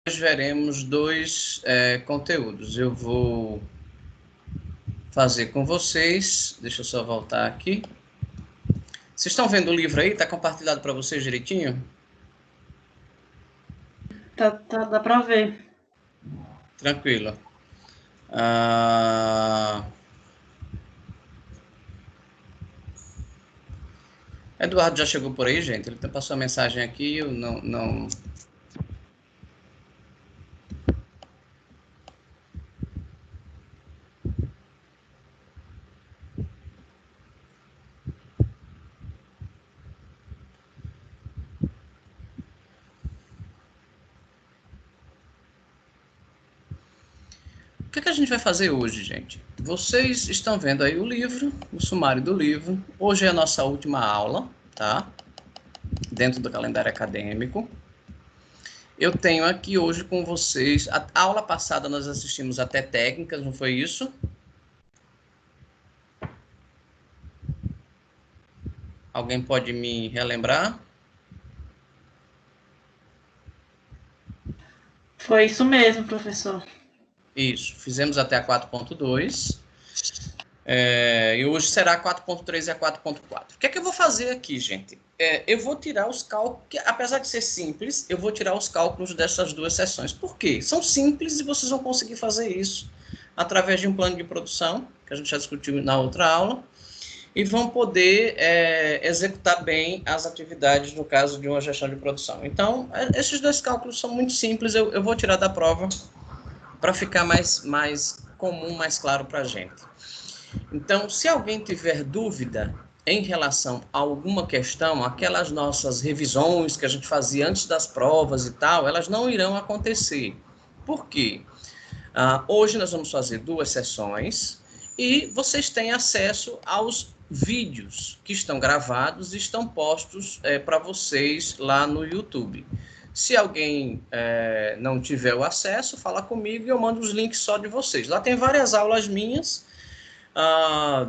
veremos dois conteúdos. Eu vou fazer com vocês, deixa eu só voltar aqui. Vocês estão vendo o livro aí? Está compartilhado para vocês direitinho? Dá para ver. Tranquilo. Eduardo já chegou por aí, gente? Ele passou a mensagem aqui, eu não... O que a gente vai fazer hoje, gente? Vocês estão vendo aí o livro, o sumário do livro. Hoje é a nossa última aula, tá? Dentro do calendário acadêmico. Eu tenho aqui hoje com vocês... A aula passada nós assistimos até técnicas, não foi isso? Alguém pode me relembrar? Foi isso mesmo, professor. Isso, fizemos até a 4.2. E hoje será a 4.3 e a 4.4. O que é que eu vou fazer aqui, gente? Eu vou tirar os cálculos, apesar de ser simples, eu vou tirar os cálculos dessas duas sessões. Por quê? São simples e vocês vão conseguir fazer isso através de um plano de produção, que a gente já discutiu na outra aula, e vão poder executar bem as atividades no caso de uma gestão de produção. Então, esses dois cálculos são muito simples, eu vou tirar da prova para ficar mais comum, mais claro para a gente. Então, se alguém tiver dúvida em relação a alguma questão, aquelas nossas revisões que a gente fazia antes das provas e tal, elas não irão acontecer. Por quê? Hoje nós vamos fazer 2 sessões e vocês têm acesso aos vídeos que estão gravados e estão postos para vocês lá no YouTube. Se alguém não tiver o acesso, fala comigo e eu mando os links só de vocês. Lá tem várias aulas minhas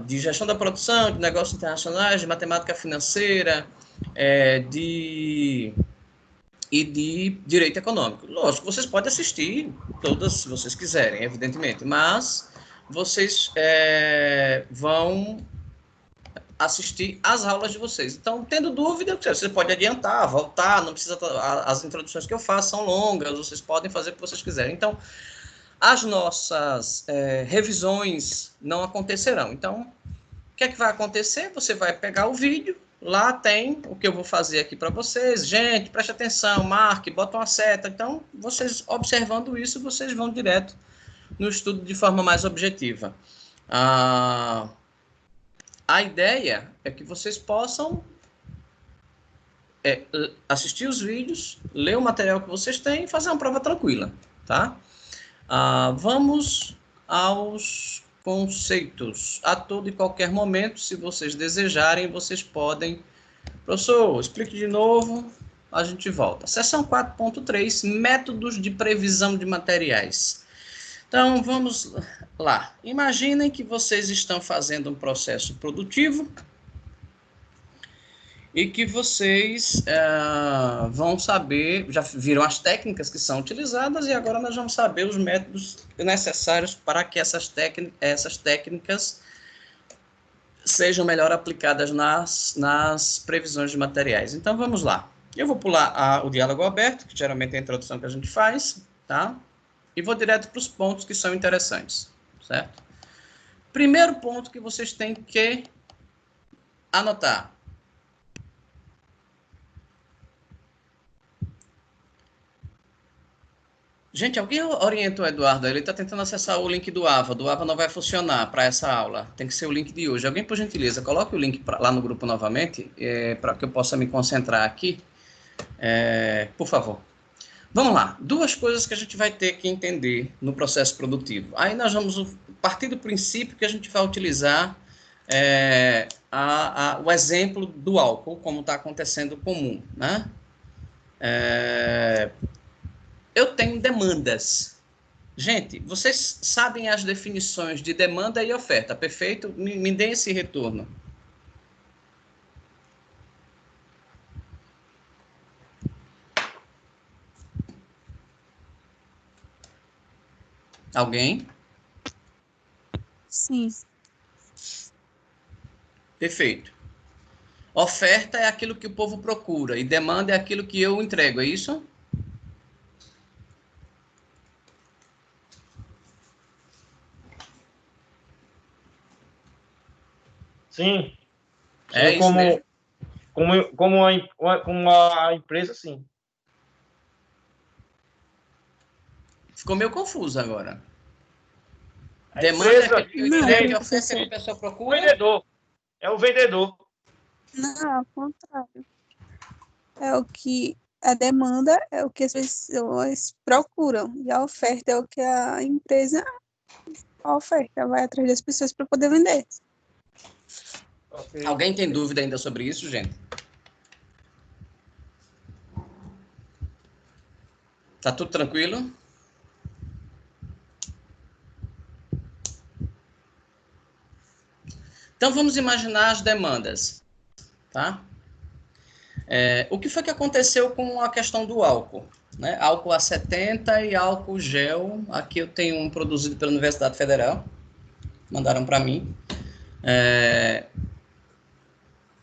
de gestão da produção, de negócios internacionais, de matemática financeira, e de direito econômico. Lógico, vocês podem assistir todas, se vocês quiserem, evidentemente, mas vocês vão assistir às aulas de vocês. Então, tendo dúvida, você pode adiantar, voltar, não precisa... As introduções que eu faço são longas, vocês podem fazer o que vocês quiserem. Então, as nossas revisões não acontecerão. Então, o que é que vai acontecer? Você vai pegar o vídeo, lá tem o que eu vou fazer aqui para vocês. Gente, preste atenção, marque, bota uma seta. Então, vocês observando isso, vocês vão direto no estudo de forma mais objetiva. A ideia é que vocês possam assistir os vídeos, ler o material que vocês têm e fazer uma prova tranquila, tá? Vamos aos conceitos. A todo e qualquer momento, se vocês desejarem, vocês podem... Professor, explique de novo, a gente volta. Seção 4.3, métodos de previsão de materiais. Então, vamos lá. Imaginem que vocês estão fazendo um processo produtivo e que vocês vão saber, já viram as técnicas que são utilizadas e agora nós vamos saber os métodos necessários para que essas técnicas sejam melhor aplicadas nas previsões de materiais. Então, vamos lá. Eu vou pular o diálogo aberto, que geralmente é a introdução que a gente faz, tá? E vou direto para os pontos que são interessantes, certo? Primeiro ponto que vocês têm que anotar. Gente, alguém orienta o Eduardo? Ele está tentando acessar o link do AVA. Do AVA não vai funcionar para essa aula. Tem que ser o link de hoje. Alguém, por gentileza, coloque o link lá no grupo novamente, para que eu possa me concentrar aqui. Por favor. Vamos lá. 2 coisas que a gente vai ter que entender no processo produtivo. Aí nós vamos partir do princípio que a gente vai utilizar o exemplo do álcool, como está acontecendo comum, né? Eu tenho demandas. Gente, vocês sabem as definições de demanda e oferta, perfeito? Me deem esse retorno. Alguém? Sim. Perfeito. Oferta é aquilo que o povo procura e demanda é aquilo que eu entrego, é isso? Sim. É Sim, isso mesmo? como a empresa, sim. Ficou meio confuso agora. A Demanda é empresa, aquilo que eu Não, entrego e professor. oferta é que a pessoa o procura? vendedor. É o vendedor. Não, ao contrário. É o que a demanda é o que as pessoas procuram e a oferta é o que a empresa oferta, vai atrás das pessoas para poder vender. Ok. Alguém tem dúvida ainda sobre isso, gente? Tá tudo tranquilo? Então vamos imaginar as demandas, tá? O que foi que aconteceu com a questão do álcool? Né? Álcool A70 e álcool gel. Aqui eu tenho um produzido pela Universidade Federal. Mandaram para mim.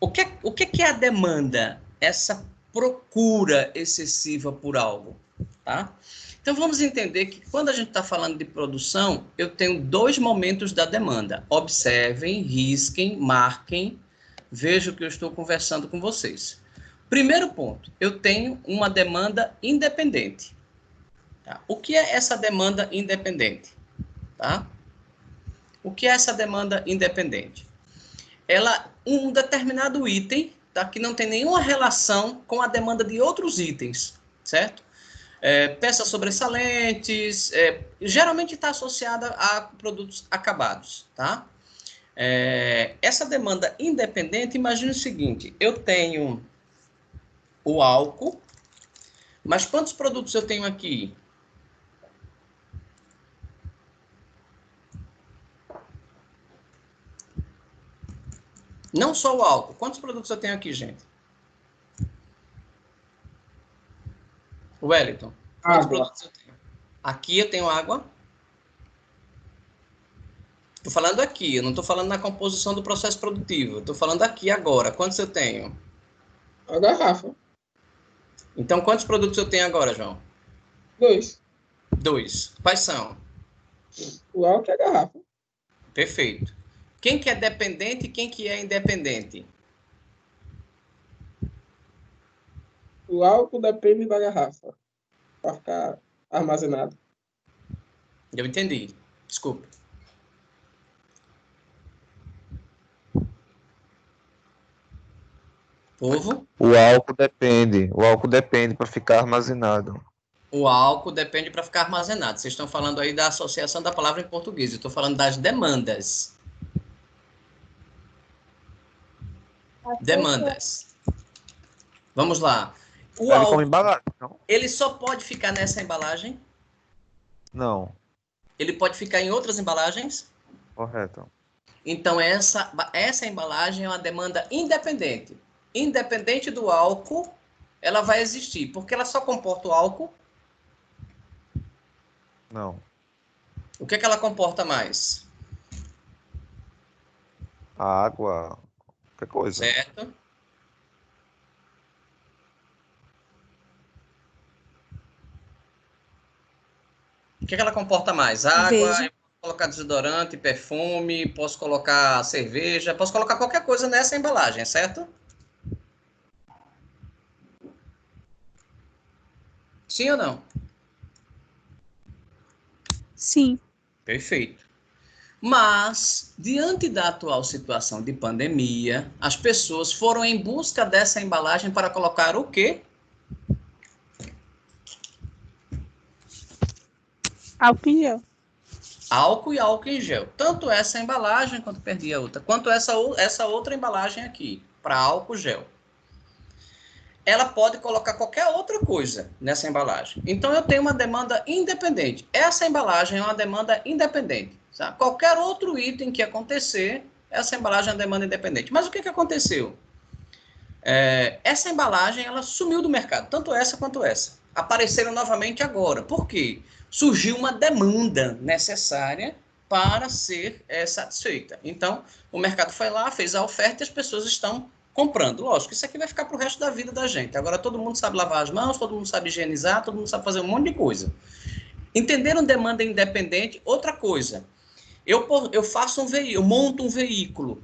O que é a demanda? Essa procura excessiva por algo, tá? Então vamos entender que quando a gente está falando de produção, eu tenho dois momentos da demanda. Observem, risquem, marquem, vejam que eu estou conversando com vocês. Primeiro ponto, eu tenho uma demanda independente. Tá? O que é essa demanda independente? Tá? O que é essa demanda independente? Um determinado item, tá, que não tem nenhuma relação com a demanda de outros itens, certo? Peças sobressalentes, geralmente está associada a produtos acabados, tá? Essa demanda independente, imagine o seguinte, eu tenho o álcool, mas quantos produtos eu tenho aqui? Não só o álcool. Quantos produtos eu tenho aqui, gente? Wellington. Quantos produtos eu tenho? Aqui eu tenho água. Estou falando aqui, eu não estou falando na composição do processo produtivo. Estou falando aqui agora. Quantos eu tenho? A garrafa. Então, quantos produtos eu tenho agora, João? 2. 2. Quais são? O álcool e a garrafa. Perfeito. Quem que é dependente e quem que é independente? O álcool depende da garrafa para ficar armazenado. Eu entendi. Desculpa. Povo? O álcool depende para ficar armazenado. O álcool depende para ficar armazenado. Vocês estão falando aí da associação da palavra em português. Eu estou falando das demandas. Demandas. Vamos lá. O Serve como álcool, embalagem, não? ele só pode ficar nessa embalagem? Não, Ele pode ficar em outras embalagens? correto. Então, essa embalagem é uma demanda independente. Independente do álcool, ela vai existir. Porque ela só comporta o álcool. Não. O que ela comporta mais? A água, qualquer coisa. Certo? O que ela comporta mais? Água, Veja. eu posso colocar desodorante, perfume, posso colocar cerveja, posso colocar qualquer coisa nessa embalagem, certo? Sim ou não? Sim. Perfeito. Mas, diante da atual situação de pandemia, as pessoas foram em busca dessa embalagem para colocar o quê? Álcool em gel. Álcool e álcool em gel. Tanto essa embalagem, quanto perdi a outra, quanto essa outra embalagem aqui, para álcool gel. Ela pode colocar qualquer outra coisa nessa embalagem. Então, eu tenho uma demanda independente. Essa embalagem é uma demanda independente. Sabe? Qualquer outro item que acontecer, essa embalagem é uma demanda independente. Mas o que aconteceu? Essa embalagem, ela sumiu do mercado, tanto essa quanto essa. apareceram novamente agora. Por quê? Surgiu uma demanda necessária para ser satisfeita. Então, o mercado foi lá, fez a oferta e as pessoas estão comprando. Lógico, isso aqui vai ficar para o resto da vida da gente. Agora, todo mundo sabe lavar as mãos, todo mundo sabe higienizar, todo mundo sabe fazer um monte de coisa. Entenderam demanda independente? Outra coisa, eu faço um veículo, eu monto um veículo.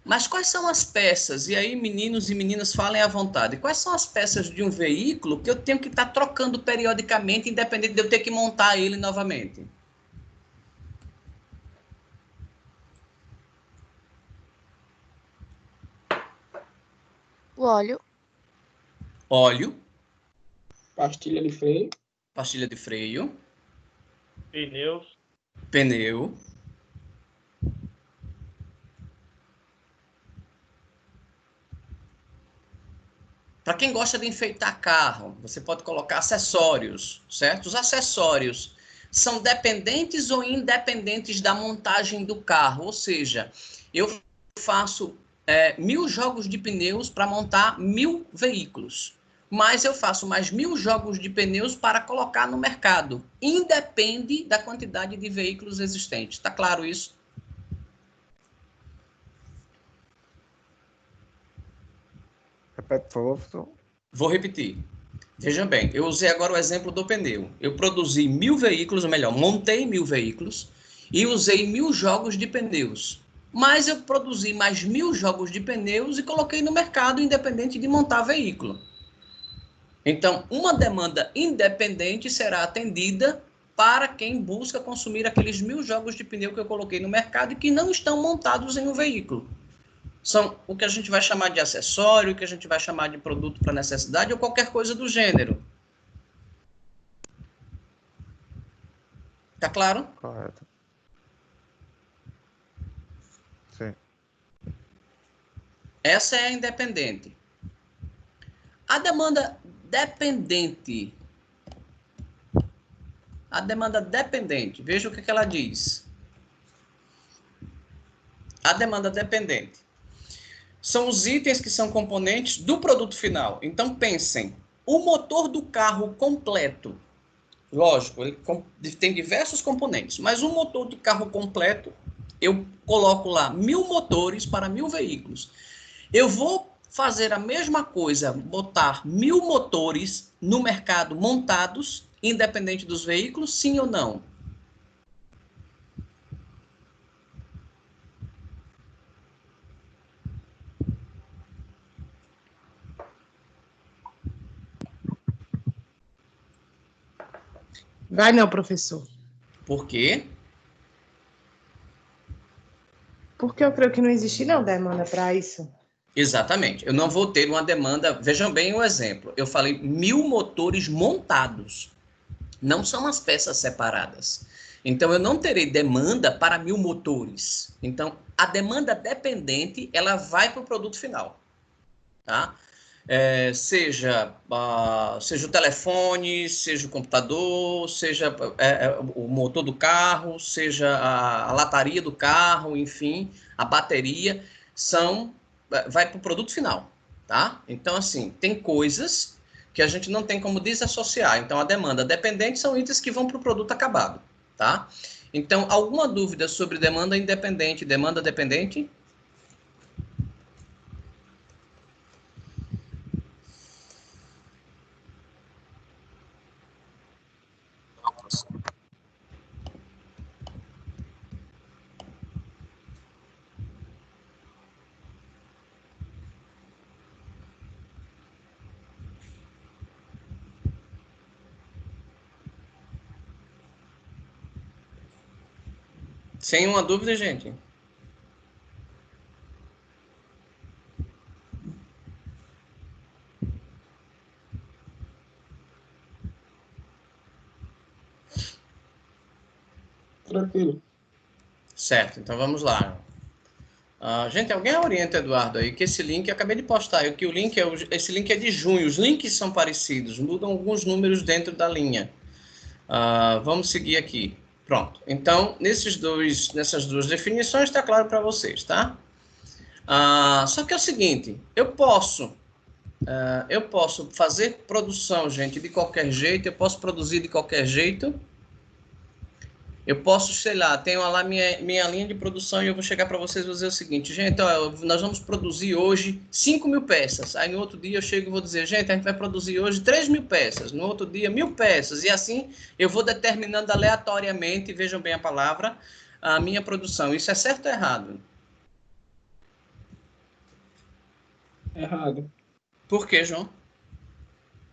Mas quais são as peças? E aí, meninos e meninas, falem à vontade. Quais são as peças de um veículo que eu tenho que estar trocando periodicamente, independente de eu ter que montar ele novamente? O óleo, Óleo, Pastilha de freio. pastilha de freio, Pneus, pneu, para quem gosta de enfeitar carro, você pode colocar acessórios, certo? Os acessórios são dependentes ou independentes da montagem do carro, ou seja, eu faço 1000 jogos de pneus para montar 1000 veículos, mas eu faço mais 1000 jogos de pneus para colocar no mercado. Independe da quantidade de veículos existentes. Está claro isso? Repete, por favor, professor. Vou repetir. Vejam bem, eu usei agora o exemplo do pneu. Eu produzi 1000 veículos, ou melhor, montei 1000 veículos e usei 1000 jogos de pneus. Mas eu produzi mais 1000 jogos de pneus e coloquei no mercado independente de montar veículo. Então, uma demanda independente será atendida para quem busca consumir aqueles 1000 jogos de pneu que eu coloquei no mercado e que não estão montados em um veículo. São o que a gente vai chamar de acessório, o que a gente vai chamar de produto para necessidade ou qualquer coisa do gênero. Tá claro? Correto. Sim. Essa é a independente. A demanda dependente. A demanda dependente. Veja o que ela diz. A demanda dependente são os itens que são componentes do produto final. Então, pensem, o motor do carro completo, lógico, ele tem diversos componentes, mas o motor do carro completo, eu coloco lá 1000 motores para 1000 veículos. Eu vou fazer a mesma coisa, botar 1000 motores no mercado montados, independente dos veículos, sim ou não? Vai não, professor. Por quê? Porque eu creio que não existe não demanda para isso. Exatamente. Eu não vou ter uma demanda... Vejam bem o exemplo. Eu falei 1000 motores montados. Não são as peças separadas. Então, eu não terei demanda para 1000 motores. Então, a demanda dependente, ela vai para o produto final. Tá? Seja o telefone, seja o computador, seja o motor do carro, seja a lataria do carro, enfim, a bateria, vai para o produto final, tá? Então, assim, tem coisas que a gente não tem como desassociar. Então, a demanda dependente são itens que vão para o produto acabado, tá? Então, alguma dúvida sobre demanda independente, demanda dependente? Sem uma dúvida, gente. Tranquilo. Certo, então vamos lá. Gente, alguém orienta, Eduardo, aí, que esse link, eu acabei de postar aí, que esse link é de junho, os links são parecidos, mudam alguns números dentro da linha. Vamos seguir aqui. Pronto. Então, nessas duas definições, está claro para vocês, tá? Só que é o seguinte, eu posso Eu posso fazer produção, gente, de qualquer jeito, eu posso produzir de qualquer jeito. Eu posso, sei lá, tenho lá minha linha de produção e eu vou chegar para vocês e vou dizer o seguinte, gente, ó, nós vamos produzir hoje 5.000 peças. Aí no outro dia eu chego e vou dizer, gente, a gente vai produzir hoje 3.000 peças. No outro dia, 1.000 peças. E assim eu vou determinando aleatoriamente, vejam bem a palavra, a minha produção. Isso é certo ou errado? Errado. Por quê, João?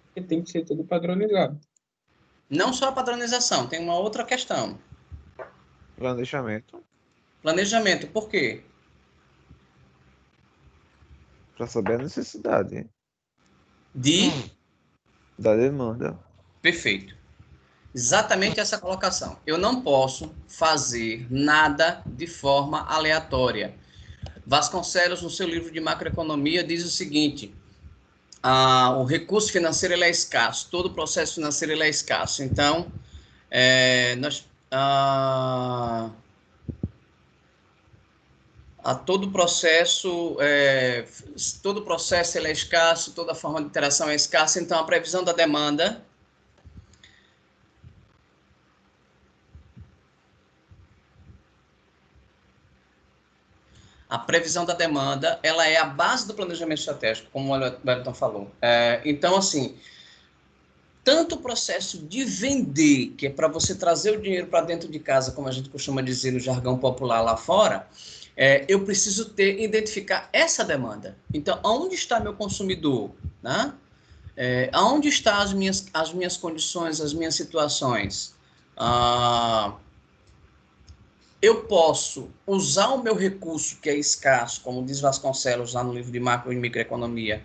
Porque tem que ser tudo padronizado. Não só a padronização, tem uma outra questão. Planejamento. Planejamento, por quê? Para saber a necessidade De... da demanda. Perfeito. Exatamente essa colocação. Eu não posso fazer nada de forma aleatória. Vasconcelos, no seu livro de macroeconomia, diz o seguinte: o recurso financeiro ele é escasso, todo o processo financeiro ele é escasso. Então, todo processo ele é escasso, toda forma de interação é escassa. Então, a previsão da demanda ela é a base do planejamento estratégico, como o Wellington falou. Então, assim, tanto o processo de vender, que é para você trazer o dinheiro para dentro de casa, como a gente costuma dizer no jargão popular lá fora, eu preciso identificar essa demanda. Então, aonde está meu consumidor? Né? Aonde estão as minhas condições, as minhas situações? Eu posso usar o meu recurso, que é escasso, como diz Vasconcelos lá no livro de Macro e Microeconomia,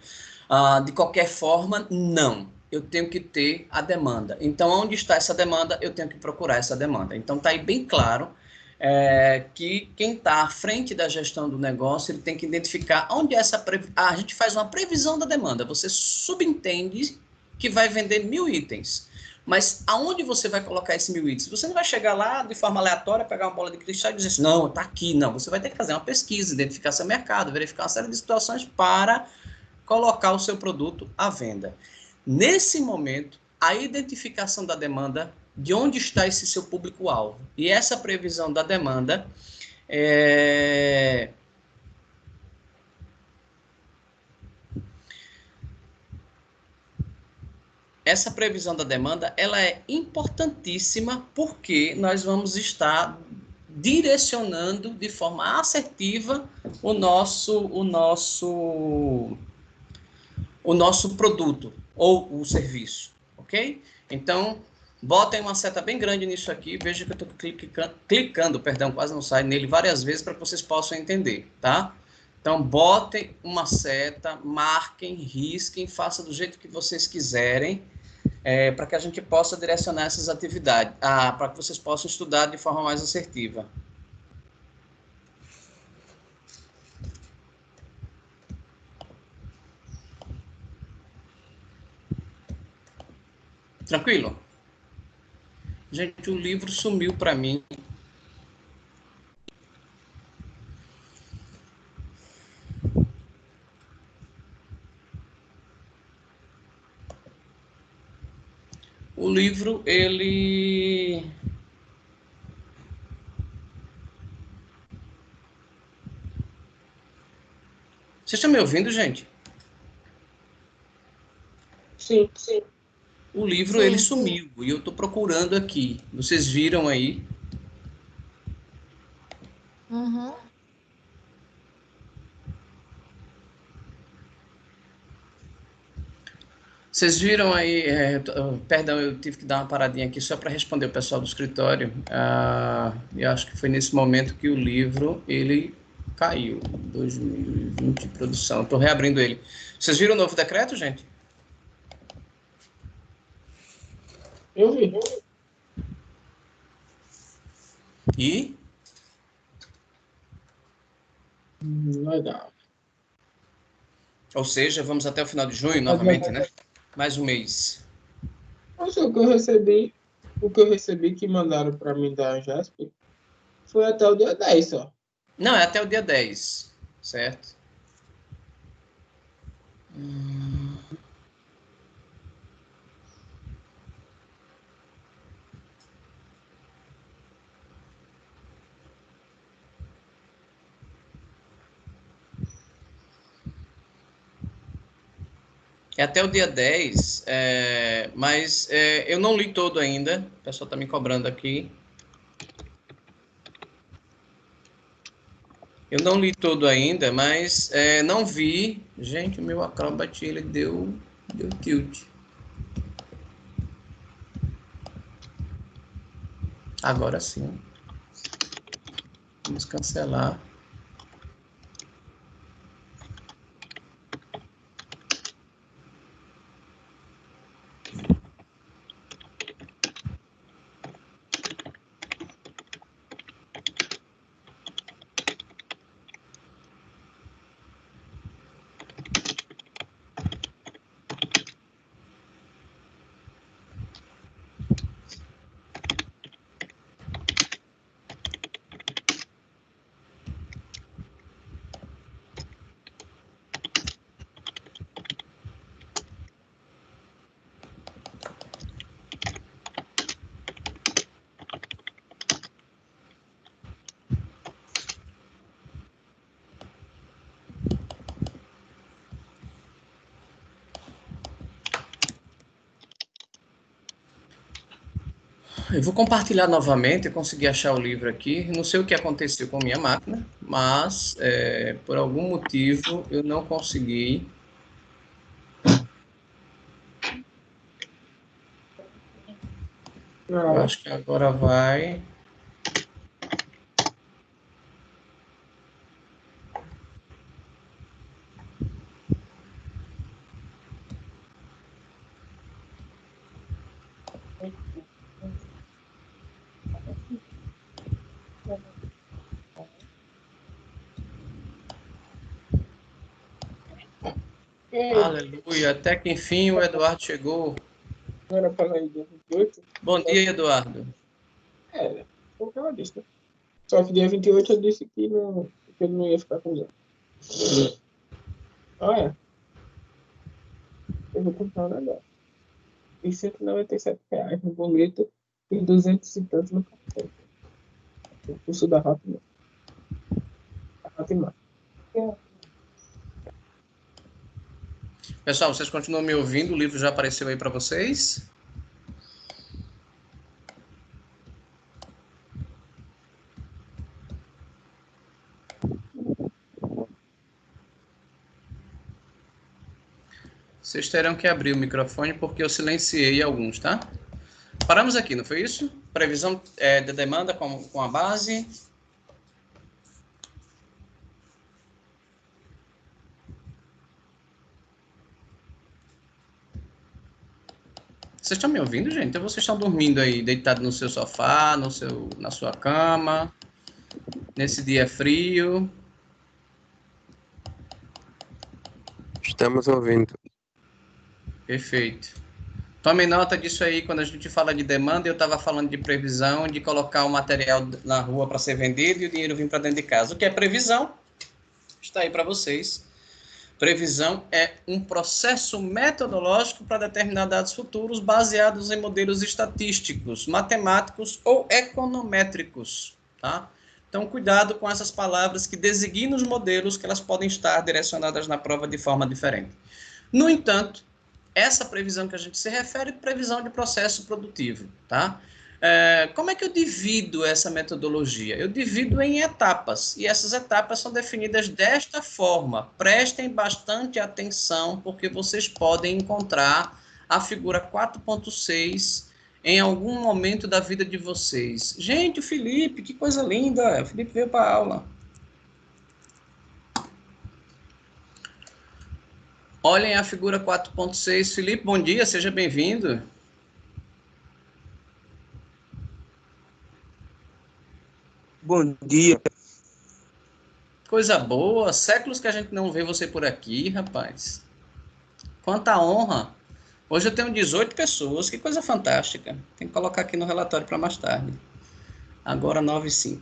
de qualquer forma? Não. Eu tenho que ter a demanda. Então, onde está essa demanda? Eu tenho que procurar essa demanda. Então, está aí bem claro que quem está à frente da gestão do negócio, ele tem que identificar onde é essa... a gente faz uma previsão da demanda. Você subentende que vai vender 1.000 itens. Mas aonde você vai colocar esse 1.000 itens? Você não vai chegar lá de forma aleatória, pegar uma bola de cristal e dizer assim, não, está aqui. Não, você vai ter que fazer uma pesquisa, identificar seu mercado, verificar uma série de situações para colocar o seu produto à venda. Nesse momento, a identificação da demanda, de onde está esse seu público-alvo. E essa previsão da demanda essa previsão da demanda, ela é importantíssima porque nós vamos estar direcionando de forma assertiva o nosso produto ou o serviço, ok? Então, botem uma seta bem grande nisso aqui, veja que eu estou clicando, quase não sai nele várias vezes para que vocês possam entender, tá? Então, botem uma seta, marquem, risquem, façam do jeito que vocês quiserem, para que a gente possa direcionar essas atividades, para que vocês possam estudar de forma mais assertiva. Tranquilo? Gente, o livro sumiu para mim. O livro, ele... Vocês estão me ouvindo, gente? Sim, sim. O livro, ele sumiu, e eu estou procurando aqui. Vocês viram aí? Uhum. Vocês viram aí, perdão, eu tive que dar uma paradinha aqui só para responder o pessoal do escritório. Eu acho que foi nesse momento que o livro, ele caiu, 2020, produção. Estou reabrindo ele. Vocês viram o novo decreto, gente? Eu vi. E? Legal. Ou seja, vamos até o final de junho, novamente, né? Mais um mês. Mas o que eu recebi que mandaram para mim da Jasper foi até o dia 10 só. Não, é até o dia 10, certo? É até o dia 10, mas eu não li todo ainda. O pessoal está me cobrando aqui. Eu não li todo ainda, mas não vi. Gente, o meu Acrobat, ele deu tilt. Agora sim. Vamos cancelar. Eu vou compartilhar novamente, eu consegui achar o livro aqui. Não sei o que aconteceu com minha máquina, mas por algum motivo eu não consegui. Eu acho que agora vai. Aleluia, até que enfim o Eduardo chegou. Não era para ir dia 28? Bom dia, Eduardo. Era, foi o que ela disse, né? Só que dia 28 eu disse que ele não ia ficar com zero. Olha, eu vou comprar um negócio. E R$197 no boleto e 200 e tantos no cartão. O curso da Hotmart. A Hotmart. Pessoal, vocês continuam me ouvindo? O livro já apareceu aí para vocês? Vocês terão que abrir o microfone porque eu silenciei alguns, tá? Paramos aqui, não foi isso? Previsão de demanda com a base. Vocês estão me ouvindo, gente? Ou vocês estão dormindo aí, deitado no seu sofá, na sua cama, nesse dia frio? Estamos ouvindo. Perfeito. Tome nota disso aí, quando a gente fala de demanda, eu estava falando de previsão, de colocar o material na rua para ser vendido e o dinheiro vir para dentro de casa. O que é previsão? Está aí para vocês. Previsão é um processo metodológico para determinar dados futuros baseados em modelos estatísticos, matemáticos ou econométricos, tá? Então, cuidado com essas palavras que designam os modelos, que elas podem estar direcionadas na prova de forma diferente. No entanto, essa previsão que a gente se refere é previsão de processo produtivo, tá? Como é que eu divido essa metodologia? Eu divido em etapas, e essas etapas são definidas desta forma. Prestem bastante atenção, porque vocês podem encontrar a figura 4.6 em algum momento da vida de vocês. Gente, o Felipe, que coisa linda! O Felipe veio para a aula. Olhem a figura 4.6. Felipe, bom dia, seja bem-vindo. Bom dia. Coisa boa, séculos que a gente não vê você por aqui, rapaz. Quanta honra. Hoje eu tenho 18 pessoas, que coisa fantástica. Tem que colocar aqui no relatório para mais tarde. Agora 9h05.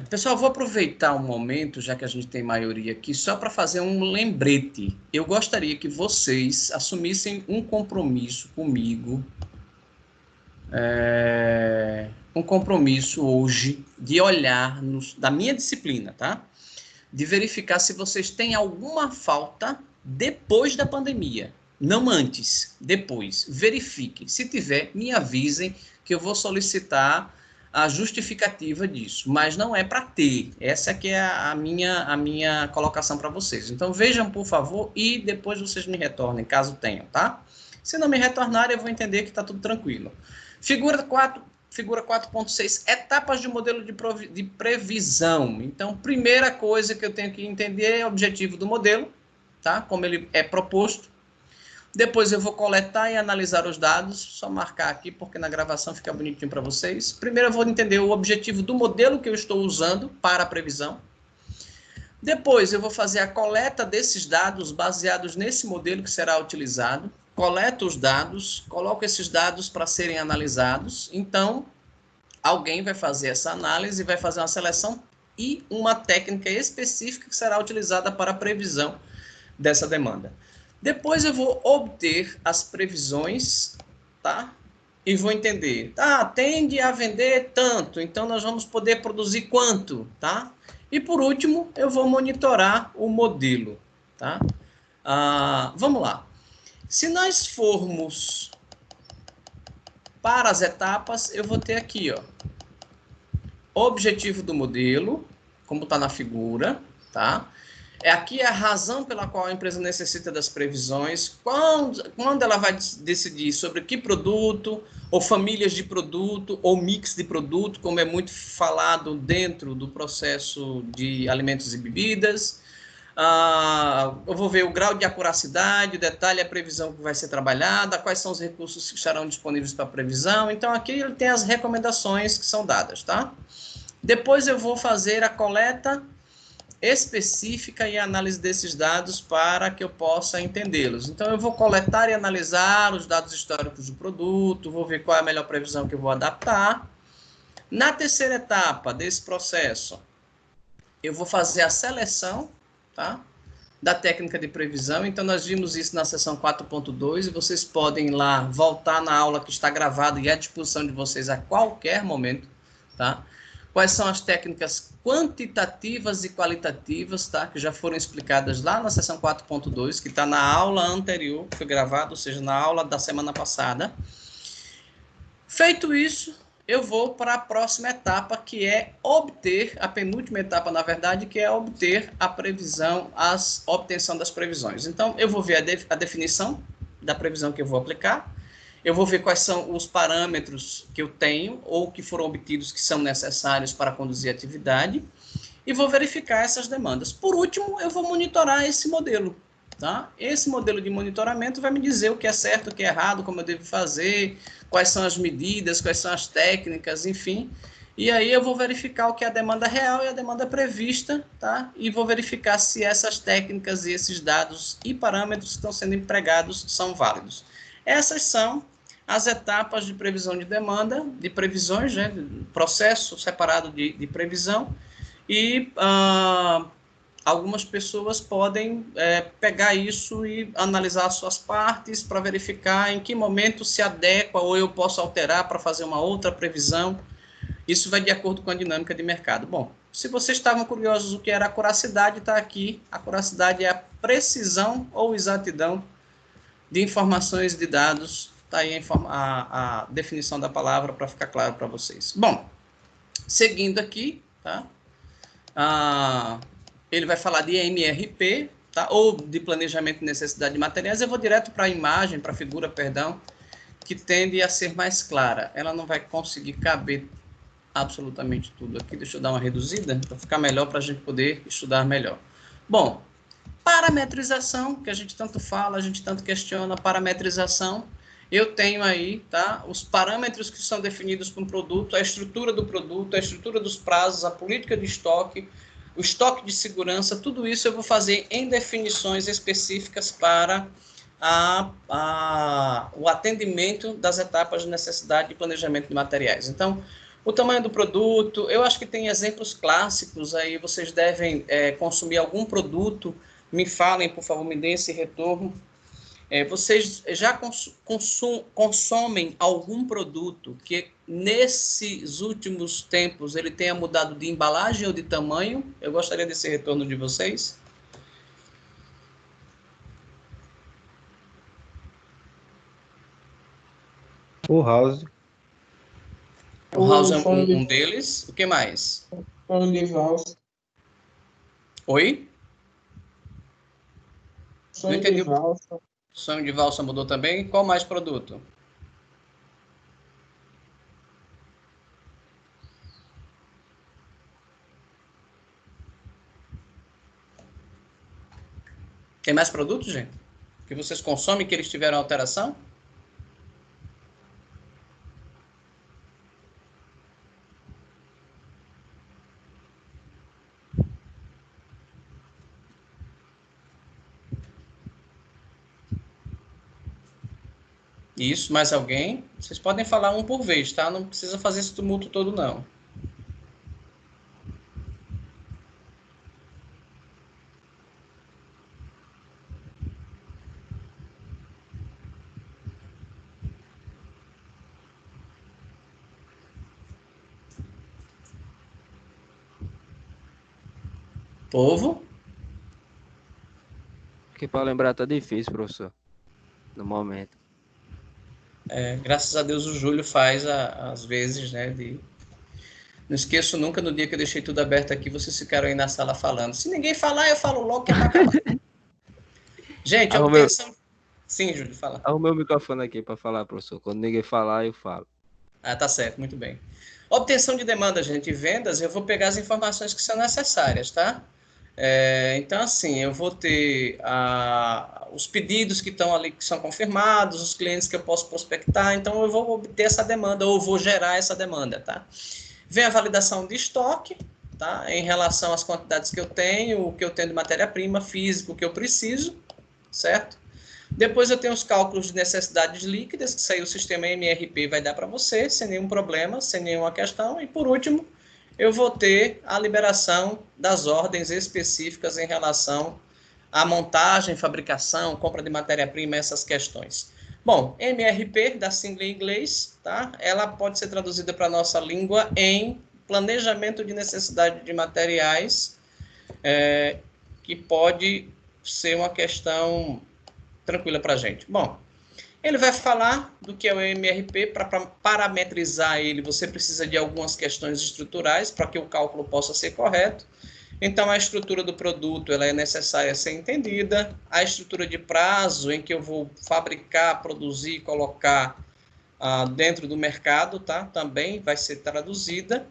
Pessoal, vou aproveitar um momento, já que a gente tem maioria aqui, só para fazer um lembrete. Eu gostaria que vocês assumissem um compromisso comigo, um compromisso hoje de olhar da minha disciplina, tá? de verificar se vocês têm alguma falta depois da pandemia. Não antes, depois. Verifiquem. Se tiver, me avisem que eu vou solicitar a justificativa disso. Mas não é para ter. Essa que é a minha colocação para vocês. Então, vejam, por favor, e depois vocês me retornem, caso tenham, tá? Se não me retornarem, eu vou entender que está tudo tranquilo. Figura 4.6, etapas de modelo de previsão. Então, primeira coisa que eu tenho que entender é o objetivo do modelo, tá? Como ele é proposto. Depois eu vou coletar e analisar os dados, só marcar aqui porque na gravação fica bonitinho para vocês. Primeiro eu vou entender o objetivo do modelo que eu estou usando para a previsão. Depois eu vou fazer a coleta desses dados baseados nesse modelo que será utilizado. Coleto os dados, coloco esses dados para serem analisados. Então, alguém vai fazer essa análise, vai fazer uma seleção e uma técnica específica que será utilizada para a previsão dessa demanda. Depois eu vou obter as previsões, tá? E vou entender, tende a vender tanto, então nós vamos poder produzir quanto, tá? E por último, eu vou monitorar o modelo, tá? Vamos lá. Se nós formos para as etapas, eu vou ter aqui, ó, objetivo do modelo, como está na figura, tá? Aqui é a razão pela qual a empresa necessita das previsões, quando ela vai decidir sobre que produto, ou famílias de produto, ou mix de produto, como é muito falado dentro do processo de alimentos e bebidas. Eu vou ver o grau de acuracidade, o detalhe, a previsão que vai ser trabalhada, quais são os recursos que estarão disponíveis para a previsão. Então, aqui ele tem as recomendações que são dadas, tá? Depois eu vou fazer a coleta específica e análise desses dados para que eu possa entendê-los. Então, eu vou coletar e analisar os dados históricos do produto, vou ver qual é a melhor previsão que eu vou adaptar. Na terceira etapa desse processo, eu vou fazer a seleção, tá, da técnica de previsão. Então, nós vimos isso na sessão 4.2 e vocês podem ir lá voltar na aula que está gravada e à disposição de vocês a qualquer momento, tá? Quais são as técnicas quantitativas e qualitativas, tá? Que já foram explicadas lá na sessão 4.2, que está na aula anterior, que foi gravada, ou seja, na aula da semana passada. Feito isso, eu vou para a próxima etapa, que é obter, a penúltima etapa, na verdade, que é obter a previsão, a obtenção das previsões. Então, eu vou ver a definição da previsão que eu vou aplicar. Eu vou ver quais são os parâmetros que eu tenho ou que foram obtidos que são necessários para conduzir a atividade e vou verificar essas demandas. Por último, eu vou monitorar esse modelo, tá? Esse modelo de monitoramento vai me dizer o que é certo, o que é errado, como eu devo fazer, quais são as medidas, quais são as técnicas, enfim. E aí eu vou verificar o que é a demanda real e a demanda prevista, tá? E vou verificar se essas técnicas e esses dados e parâmetros que estão sendo empregados são válidos. Essas são as etapas de previsão de demanda, de previsões, né, processo separado de previsão, e algumas pessoas podem pegar isso e analisar as suas partes para verificar em que momento se adequa ou eu posso alterar para fazer uma outra previsão. Isso vai de acordo com a dinâmica de mercado. Bom, se vocês estavam curiosos o que era acuracidade, está aqui. Acuracidade é a precisão ou exatidão de informações de dados. Está aí a definição da palavra para ficar claro para vocês. Bom, seguindo aqui, tá? Ele vai falar de MRP, tá? Ou de planejamento de necessidade de materiais. Eu vou direto para a imagem, para a figura, perdão, que tende a ser mais clara. Ela não vai conseguir caber absolutamente tudo aqui. Deixa eu dar uma reduzida para ficar melhor, para a gente poder estudar melhor. Bom, parametrização, que a gente tanto fala, a gente tanto questiona, parametrização. Eu tenho aí, tá, os parâmetros que são definidos para um produto, a estrutura do produto, a estrutura dos prazos, a política de estoque, o estoque de segurança, tudo isso eu vou fazer em definições específicas para o atendimento das etapas de necessidade e planejamento de materiais. Então, o tamanho do produto, eu acho que tem exemplos clássicos aí, vocês devem consumir algum produto, me falem, por favor, me deem esse retorno. Vocês já consomem algum produto que nesses últimos tempos ele tenha mudado de embalagem ou de tamanho? Eu gostaria desse retorno de vocês. O House. O House é sonho de- um deles. O que mais? sonho de valsa. Oi? Sonho entendi. de valsa. Sonho de valsa mudou também. Qual mais produto? Tem mais produtos, gente? Que vocês consomem que eles tiveram alteração? Isso, mais alguém? Vocês podem falar um por vez, tá? Não precisa fazer esse tumulto todo, não. Povo? Que para lembrar tá difícil, professor. No momento. Graças a Deus o Júlio faz às vezes, né? Não esqueço nunca no dia que eu deixei tudo aberto aqui, vocês ficaram aí na sala falando. Se ninguém falar, eu falo logo que é pra acabar. Gente, obtenção... Sim, Júlio, fala. Arrumei o microfone aqui para falar, professor. Quando ninguém falar, eu falo. Ah, tá certo, muito bem. Obtenção de demanda, gente, e vendas, eu vou pegar as informações que são necessárias, tá? Então, assim, eu vou ter os pedidos que estão ali, que são confirmados, os clientes que eu posso prospectar, então eu vou obter essa demanda, ou vou gerar essa demanda, tá? Vem a validação de estoque, tá? Em relação às quantidades que eu tenho, o que eu tenho de matéria-prima, físico, o que eu preciso, certo? Depois eu tenho os cálculos de necessidades líquidas, que isso aí o sistema MRP vai dar para você, sem nenhum problema, sem nenhuma questão. E por último, eu vou ter a liberação das ordens específicas em relação à montagem, fabricação, compra de matéria-prima, essas questões. Bom, MRP, da sigla em inglês, tá? Ela pode ser traduzida para a nossa língua em planejamento de necessidade de materiais, que pode ser uma questão tranquila para a gente. Bom, ele vai falar do que é o MRP. Para parametrizar ele, você precisa de algumas questões estruturais para que o cálculo possa ser correto. Então, a estrutura do produto ela é necessária ser entendida. A estrutura de prazo em que eu vou fabricar, produzir, colocar dentro do mercado, tá? Também vai ser traduzida.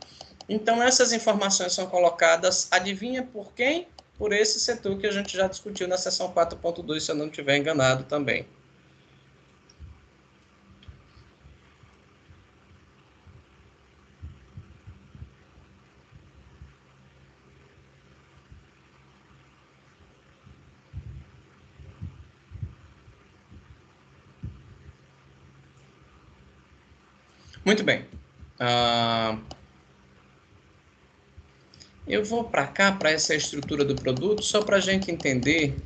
Então, essas informações são colocadas, adivinha por quem? Por esse setor que a gente já discutiu na seção 4.2, se eu não estiver enganado também. Muito bem. Eu vou para cá, para essa estrutura do produto, só para a gente entender.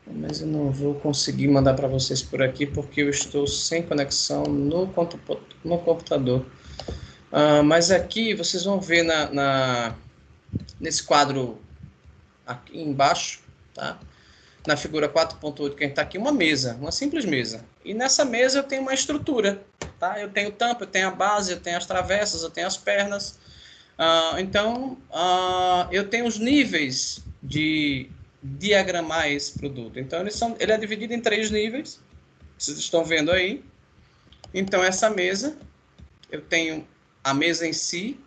Mas eu não vou conseguir mandar para vocês por aqui, porque eu estou sem conexão no computador. Mas aqui vocês vão ver nesse quadro aqui embaixo, tá? Na figura 4.8 que a gente está aqui, uma mesa, uma simples mesa. E nessa mesa eu tenho uma estrutura, tá? Eu tenho tampa, eu tenho a base, eu tenho as travessas, eu tenho as pernas. Então, eu tenho os níveis de diagramar esse produto. Então, ele é dividido em 3 níveis, vocês estão vendo aí. Então, essa mesa, eu tenho a mesa em si,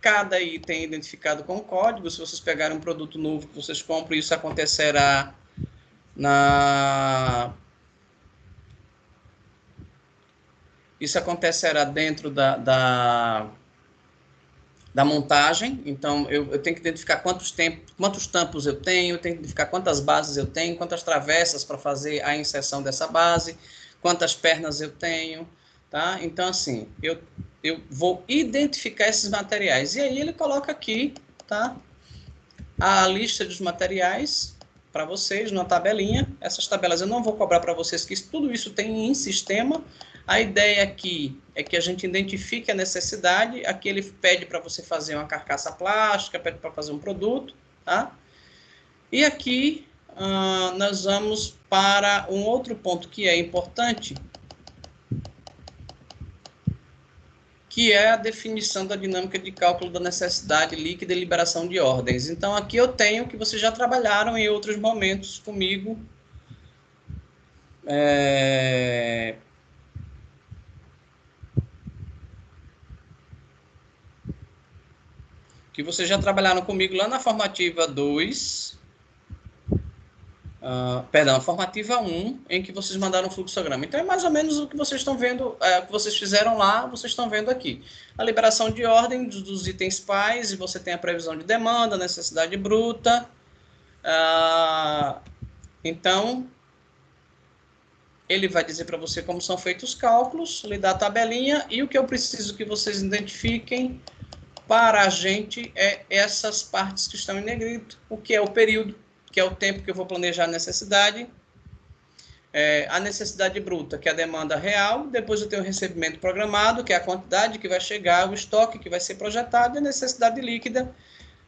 cada item identificado com código. Se vocês pegarem um produto novo que vocês compram, isso acontecerá dentro da montagem. Então, eu tenho que identificar quantos tampos eu tenho que identificar quantas bases eu tenho, quantas travessas para fazer a inserção dessa base, quantas pernas eu tenho, tá? Então, assim, eu vou identificar esses materiais. E aí ele coloca aqui, tá? A lista dos materiais, para vocês numa tabelinha. Essas tabelas eu não vou cobrar para vocês, que tudo isso tem em sistema. A ideia aqui é que a gente identifique a necessidade. Aqui ele pede para você fazer uma carcaça plástica, pede para fazer um produto, tá? E aqui nós vamos para um outro ponto que é importante, que é a definição da dinâmica de cálculo da necessidade líquida e liberação de ordens. Então, aqui eu tenho que vocês já trabalharam em outros momentos comigo. Que vocês já trabalharam comigo lá na formativa 2, perdão, formativa 1, em que vocês mandaram um fluxograma. Então, é mais ou menos o que vocês estão vendo, o que vocês fizeram lá, vocês estão vendo aqui. A liberação de ordem dos itens pais, e você tem a previsão de demanda, necessidade bruta. Então, ele vai dizer para você como são feitos os cálculos, lhe dá a tabelinha, e o que eu preciso que vocês identifiquem para a gente é essas partes que estão em negrito, o que é o período, que é o tempo que eu vou planejar a necessidade, a necessidade bruta, que é a demanda real, depois eu tenho o recebimento programado, que é a quantidade que vai chegar, o estoque que vai ser projetado, e a necessidade líquida,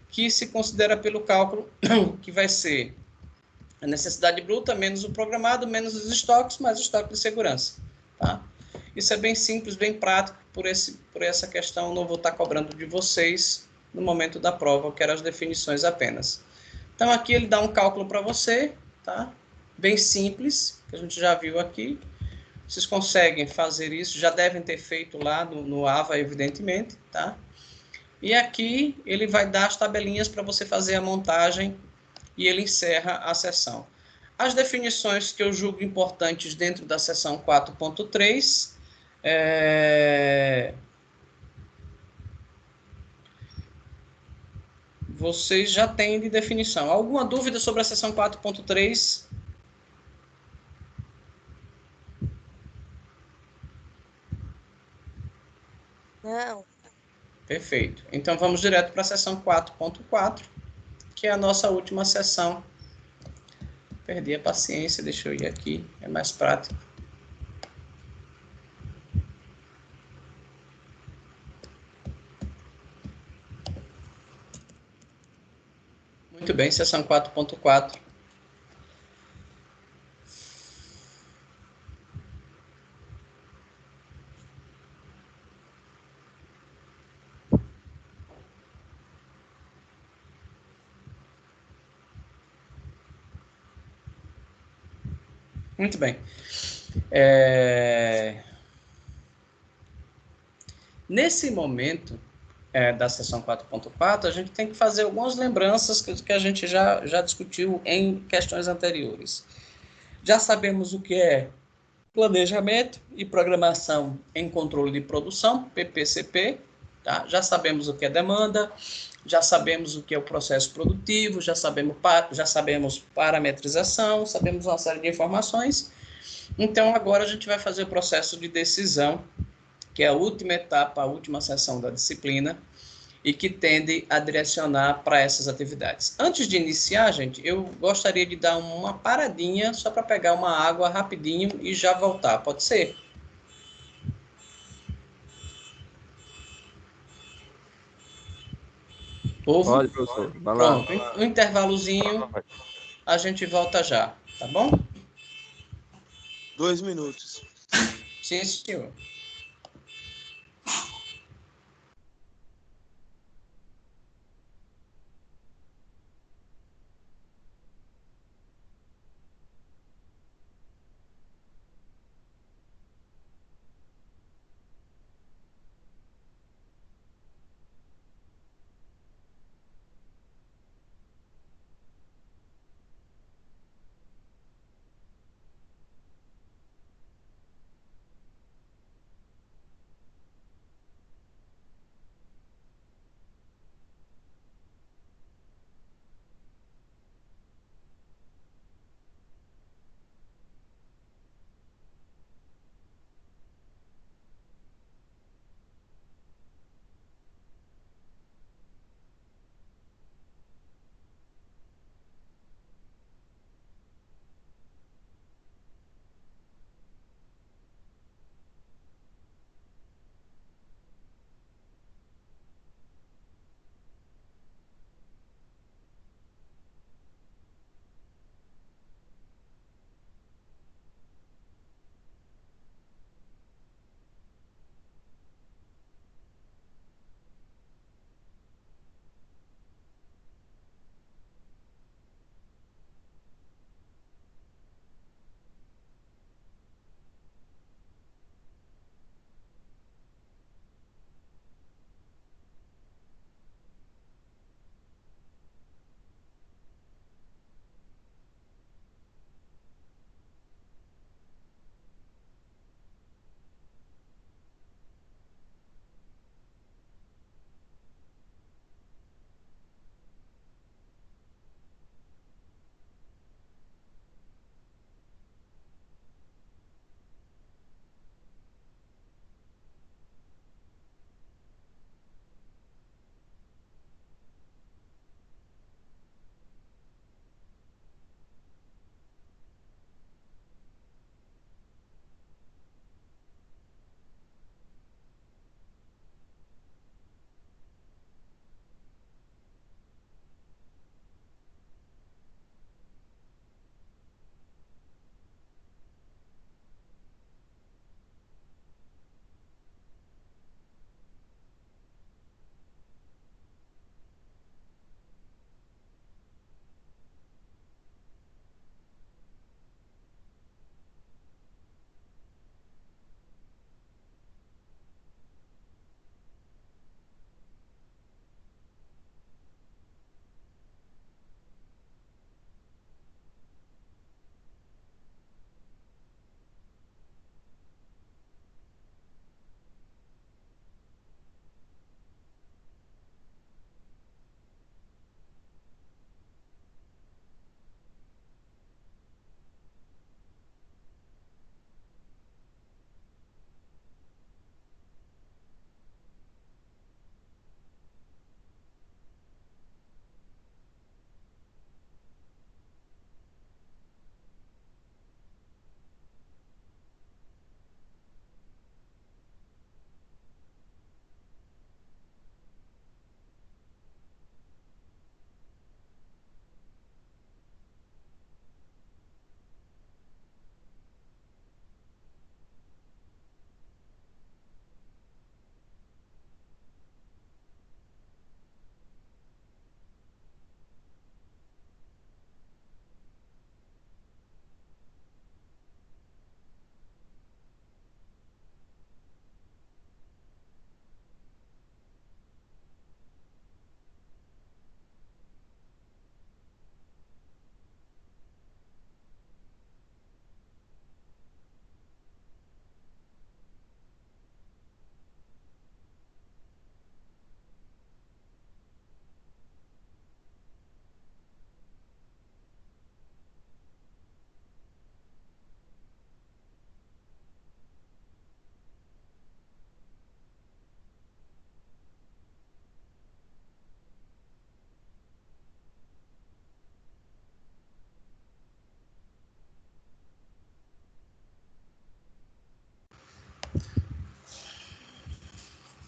que se considera pelo cálculo, que vai ser a necessidade bruta menos o programado, menos os estoques, mais o estoque de segurança. Tá? Isso é bem simples, bem prático, por essa questão eu não vou estar cobrando de vocês no momento da prova, eu quero as definições apenas. Então, aqui ele dá um cálculo para você, tá? Bem simples, que a gente já viu aqui. Vocês conseguem fazer isso, já devem ter feito lá no AVA, evidentemente, tá? E aqui ele vai dar as tabelinhas para você fazer a montagem e ele encerra a sessão. As definições que eu julgo importantes dentro da seção 4.3, vocês já têm de definição. Alguma dúvida sobre a seção 4.3? Não. Perfeito. Então, vamos direto para a seção 4.4, que é a nossa última sessão. Perdi a paciência, deixa eu ir aqui, é mais prático. Muito bem, seção 4.4. Muito bem. Nesse momento da sessão 4.4, a gente tem que fazer algumas lembranças que a gente já discutiu em questões anteriores. Já sabemos o que é planejamento e programação em controle de produção, PPCP, tá? Já sabemos o que é demanda, já sabemos o que é o processo produtivo, já sabemos parametrização, sabemos uma série de informações. Então, agora a gente vai fazer o processo de decisão, que é a última etapa, a última sessão da disciplina, e que tende a direcionar para essas atividades. Antes de iniciar, gente, eu gostaria de dar uma paradinha só para pegar uma água rapidinho e já voltar. Pode ser? Povo? Pode, professor. Vai lá. Pronto, um intervalozinho, a gente volta já, tá bom? 2 minutos. Sim, senhor.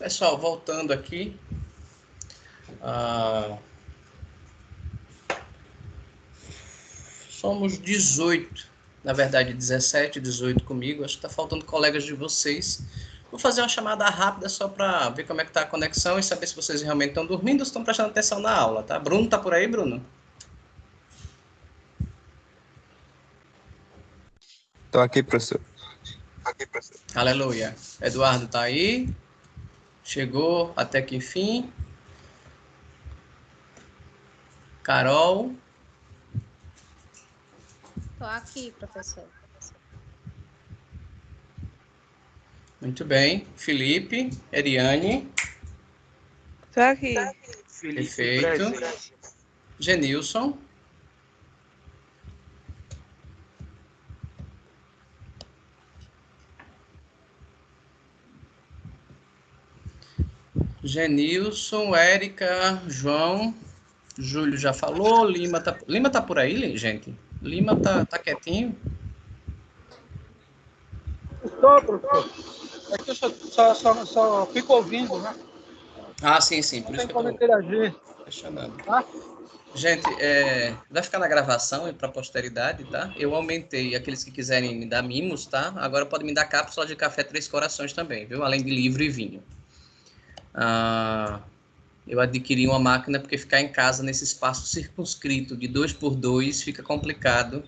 Pessoal, voltando aqui. Somos 18, na verdade 17, 18 comigo. Acho que está faltando colegas de vocês. Vou fazer uma chamada rápida só para ver como é que está a conexão e saber se vocês realmente estão dormindo ou estão prestando atenção na aula, tá? Bruno, tá por aí, Bruno? Tô aqui, professor. Aleluia. Eduardo tá aí. Chegou até que enfim. Carol. Estou aqui, professor. Muito bem. Felipe, Eriane. Tô aqui. Perfeito. Genilson. Genilson, Érica, João, Júlio já falou, Lima tá por aí, gente? Lima tá quietinho? Estou, professor. Aqui eu só fico ouvindo, né? Ah, sim, por Não isso tem que eu como tô interagir. questionando. Tá? Gente, vai ficar na gravação e para posteridade, tá? Eu aumentei aqueles que quiserem me dar mimos, tá? Agora pode me dar cápsula de café Três Corações também, viu? Além de livro e vinho. Eu adquiri uma máquina porque ficar em casa nesse espaço circunscrito de 2x2 fica complicado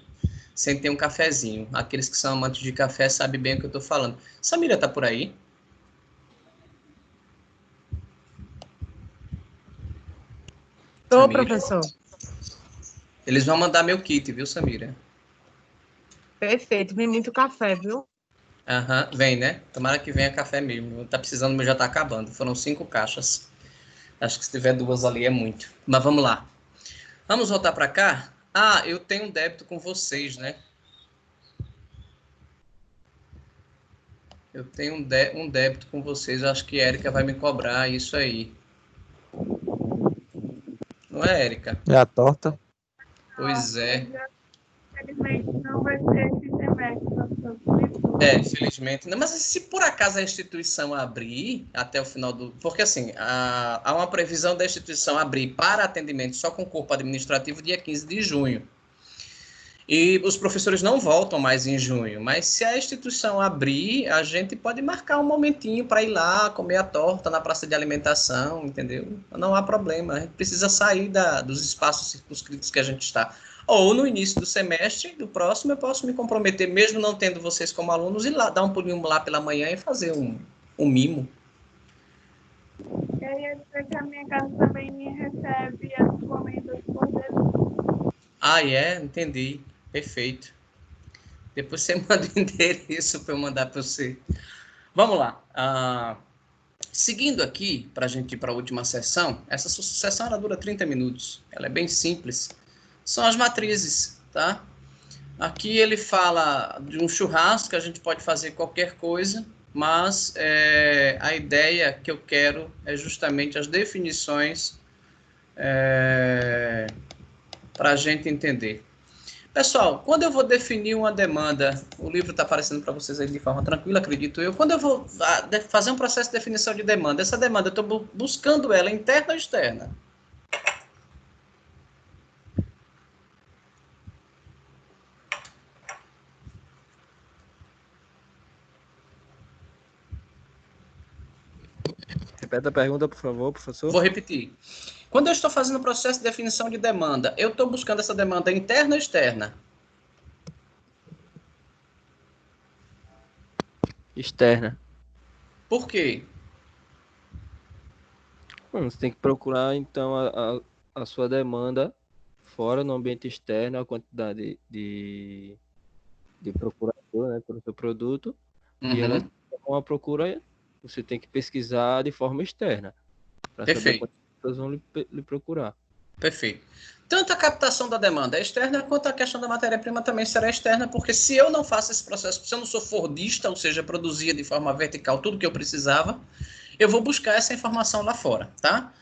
sem ter um cafezinho. Aqueles que são amantes de café sabem bem o que eu estou falando. Samira tá por aí? Estou, professor. Eles vão mandar meu kit, viu, Samira? Perfeito. Vem muito café, viu? Aham, vem, né? Tomara que venha café mesmo. Tá precisando, mas já tá acabando. Foram 5 caixas. Acho que se tiver 2 ali é muito. Mas vamos lá. Vamos voltar para cá? Eu tenho um débito com vocês, né? Eu tenho um débito com vocês. Eu acho que a Érica vai me cobrar isso aí. Não é, Érica? É a torta? Pois é. Infelizmente não vai ser esse semestre, professor. Infelizmente. Não, mas se por acaso a instituição abrir até o final do... Porque, assim, há uma previsão da instituição abrir para atendimento só com o corpo administrativo dia 15 de junho. E os professores não voltam mais em junho. Mas se a instituição abrir, a gente pode marcar um momentinho para ir lá comer a torta na praça de alimentação, entendeu? Não há problema. A gente precisa sair dos espaços circunscritos que a gente está. Ou no início do semestre, do próximo, eu posso me comprometer, mesmo não tendo vocês como alunos, ir lá, dar um pulinho lá pela manhã e fazer um mimo. E aí, eu dizer que a minha casa também me recebe as encomendas por delivery. Entendi. Perfeito. Depois você manda o endereço para eu mandar para você. Vamos lá. Seguindo aqui, para a gente ir para a última sessão, essa sessão ela dura 30 minutos. Ela é bem simples. São as matrizes, tá? Aqui ele fala de um churrasco, que a gente pode fazer qualquer coisa, mas a ideia que eu quero é justamente as definições para a gente entender. Pessoal, quando eu vou definir uma demanda, o livro está aparecendo para vocês aí de forma tranquila, acredito eu. Quando eu vou fazer um processo de definição de demanda, essa demanda eu estou buscando ela interna ou externa? Repete a pergunta, por favor, professor. Vou repetir. Quando eu estou fazendo o processo de definição de demanda, eu estou buscando essa demanda interna ou externa? Externa. Por quê? Você tem que procurar, então, a sua demanda fora no ambiente externo, a quantidade de procurador, né, pelo seu produto, e ela tem uma procura, você tem que pesquisar de forma externa, para saber quantas pessoas vão lhe procurar. Perfeito. Tanto a captação da demanda é externa, quanto a questão da matéria-prima também será externa, porque se eu não faço esse processo, se eu não sou fordista, ou seja, produzia de forma vertical tudo que eu precisava, eu vou buscar essa informação lá fora, tá?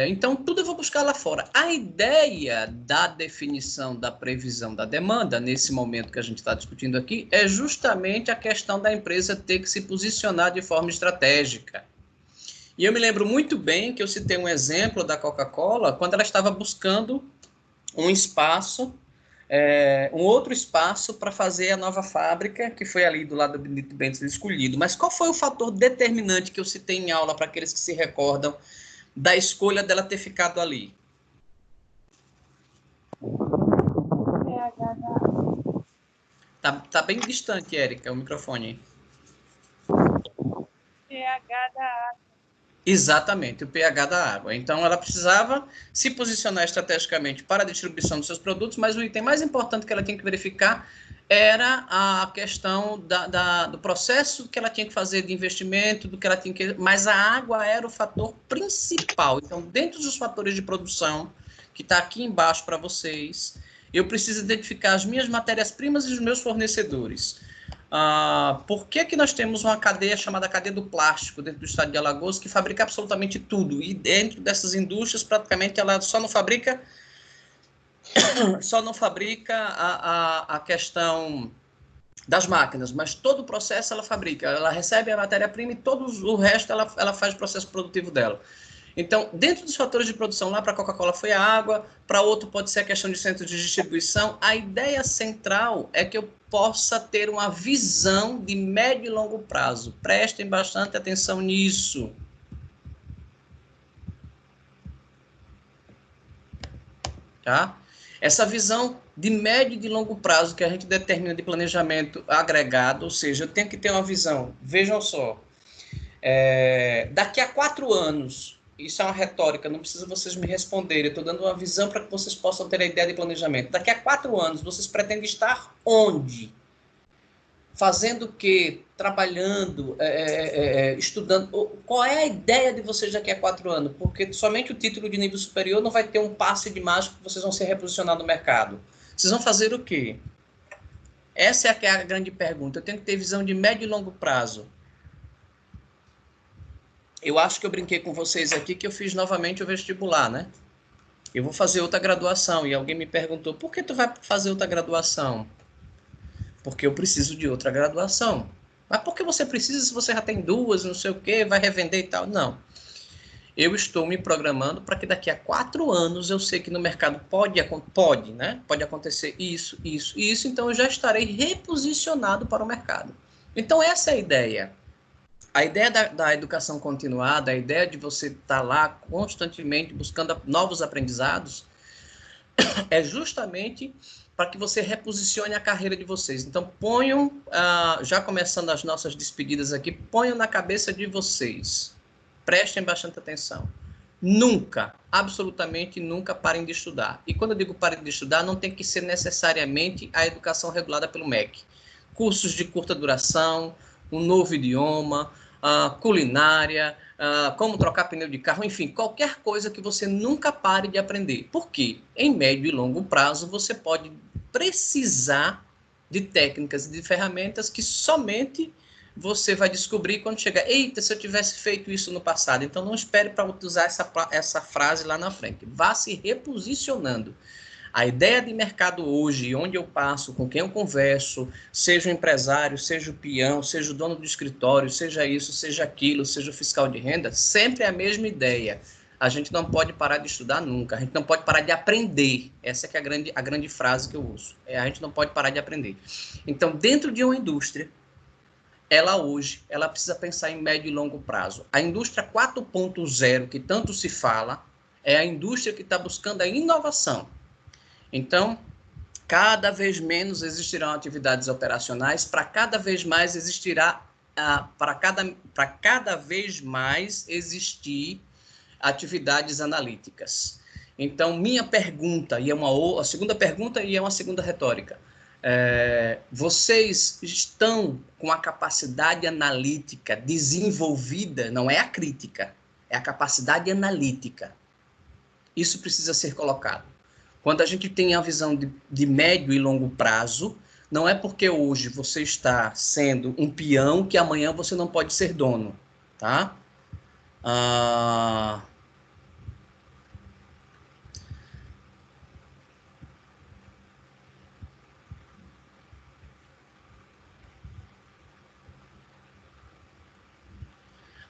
Então, tudo eu vou buscar lá fora. A ideia da definição da previsão da demanda, nesse momento que a gente está discutindo aqui, é justamente a questão da empresa ter que se posicionar de forma estratégica. E eu me lembro muito bem que eu citei um exemplo da Coca-Cola quando ela estava buscando um espaço, um outro espaço para fazer a nova fábrica, que foi ali do lado do Benito Bentes escolhido. Mas qual foi o fator determinante que eu citei em aula para aqueles que se recordam da escolha dela ter ficado ali? Tá bem distante, Érica, o microfone. pH da água. Exatamente, o pH da água. Então, ela precisava se posicionar estrategicamente para a distribuição dos seus produtos, mas o item mais importante que ela tinha que verificar era a questão do processo que ela tinha que fazer de investimento, do que ela tinha que... Mas a água era o fator principal. Então, dentro dos fatores de produção, que está aqui embaixo para vocês, eu preciso identificar as minhas matérias-primas e os meus fornecedores. Por que nós temos uma cadeia chamada cadeia do plástico dentro do estado de Alagoas que fabrica absolutamente tudo? E dentro dessas indústrias, praticamente, ela só não fabrica a questão das máquinas, mas todo o processo ela fabrica. Ela recebe a matéria-prima e todo o resto ela faz o processo produtivo dela. Então, dentro dos fatores de produção, lá para a Coca-Cola foi a água, para outro pode ser a questão de centro de distribuição. A ideia central é que eu possa ter uma visão de médio e longo prazo. Prestem bastante atenção nisso. Tá? Essa visão de médio e de longo prazo que a gente determina de planejamento agregado, ou seja, eu tenho que ter uma visão, vejam só, daqui a 4 anos, isso é uma retórica, não precisa vocês me responderem, eu estou dando uma visão para que vocês possam ter a ideia de planejamento. Daqui a 4 anos, vocês pretendem estar onde? Fazendo o quê? Trabalhando, estudando. Qual é a ideia de vocês daqui a 4 anos? Porque somente o título de nível superior não vai ter um passe de mágico que vocês vão se reposicionar no mercado. Vocês vão fazer o quê? Essa é a grande pergunta. Eu tenho que ter visão de médio e longo prazo. Eu acho que eu brinquei com vocês aqui que eu fiz novamente o vestibular, né? Eu vou fazer outra graduação. E alguém me perguntou, por que tu vai fazer outra graduação? Porque eu preciso de outra graduação. Mas por que você precisa se você já tem 2, não sei o quê, vai revender e tal? Não. Eu estou me programando para que daqui a 4 anos eu sei que no mercado pode acontecer isso, isso e isso, então eu já estarei reposicionado para o mercado. Então essa é a ideia. A ideia da educação continuada, a ideia de você estar lá constantemente buscando novos aprendizados, é justamente para que você reposicione a carreira de vocês. Então, ponham, já começando as nossas despedidas aqui, ponham na cabeça de vocês. Prestem bastante atenção. Nunca, absolutamente nunca parem de estudar. E quando eu digo parem de estudar, não tem que ser necessariamente a educação regulada pelo MEC. Cursos de curta duração, um novo idioma, culinária, como trocar pneu de carro, enfim, qualquer coisa que você nunca pare de aprender. Por quê? Em médio e longo prazo, você pode precisar de técnicas e de ferramentas que somente você vai descobrir quando chegar. Eita, se eu tivesse feito isso no passado. Então, não espere para usar essa frase lá na frente. Vá se reposicionando. A ideia de mercado hoje, onde eu passo, com quem eu converso, seja o empresário, seja o peão, seja o dono do escritório, seja isso, seja aquilo, seja o fiscal de renda, sempre é a mesma ideia. A gente não pode parar de estudar nunca, a gente não pode parar de aprender. Essa é que é a grande frase que eu uso. A gente não pode parar de aprender. Então, dentro de uma indústria, ela precisa pensar em médio e longo prazo. A indústria 4.0, que tanto se fala, é a indústria que está buscando a inovação. Então, cada vez menos existirão atividades operacionais, para cada vez mais existirá, para cada vez mais existir atividades analíticas. Então, minha pergunta, e a segunda pergunta e é uma segunda retórica, vocês estão com a capacidade analítica desenvolvida, não é a crítica, é a capacidade analítica. Isso precisa ser colocado. Quando a gente tem a visão de médio e longo prazo, não é porque hoje você está sendo um peão que amanhã você não pode ser dono, tá?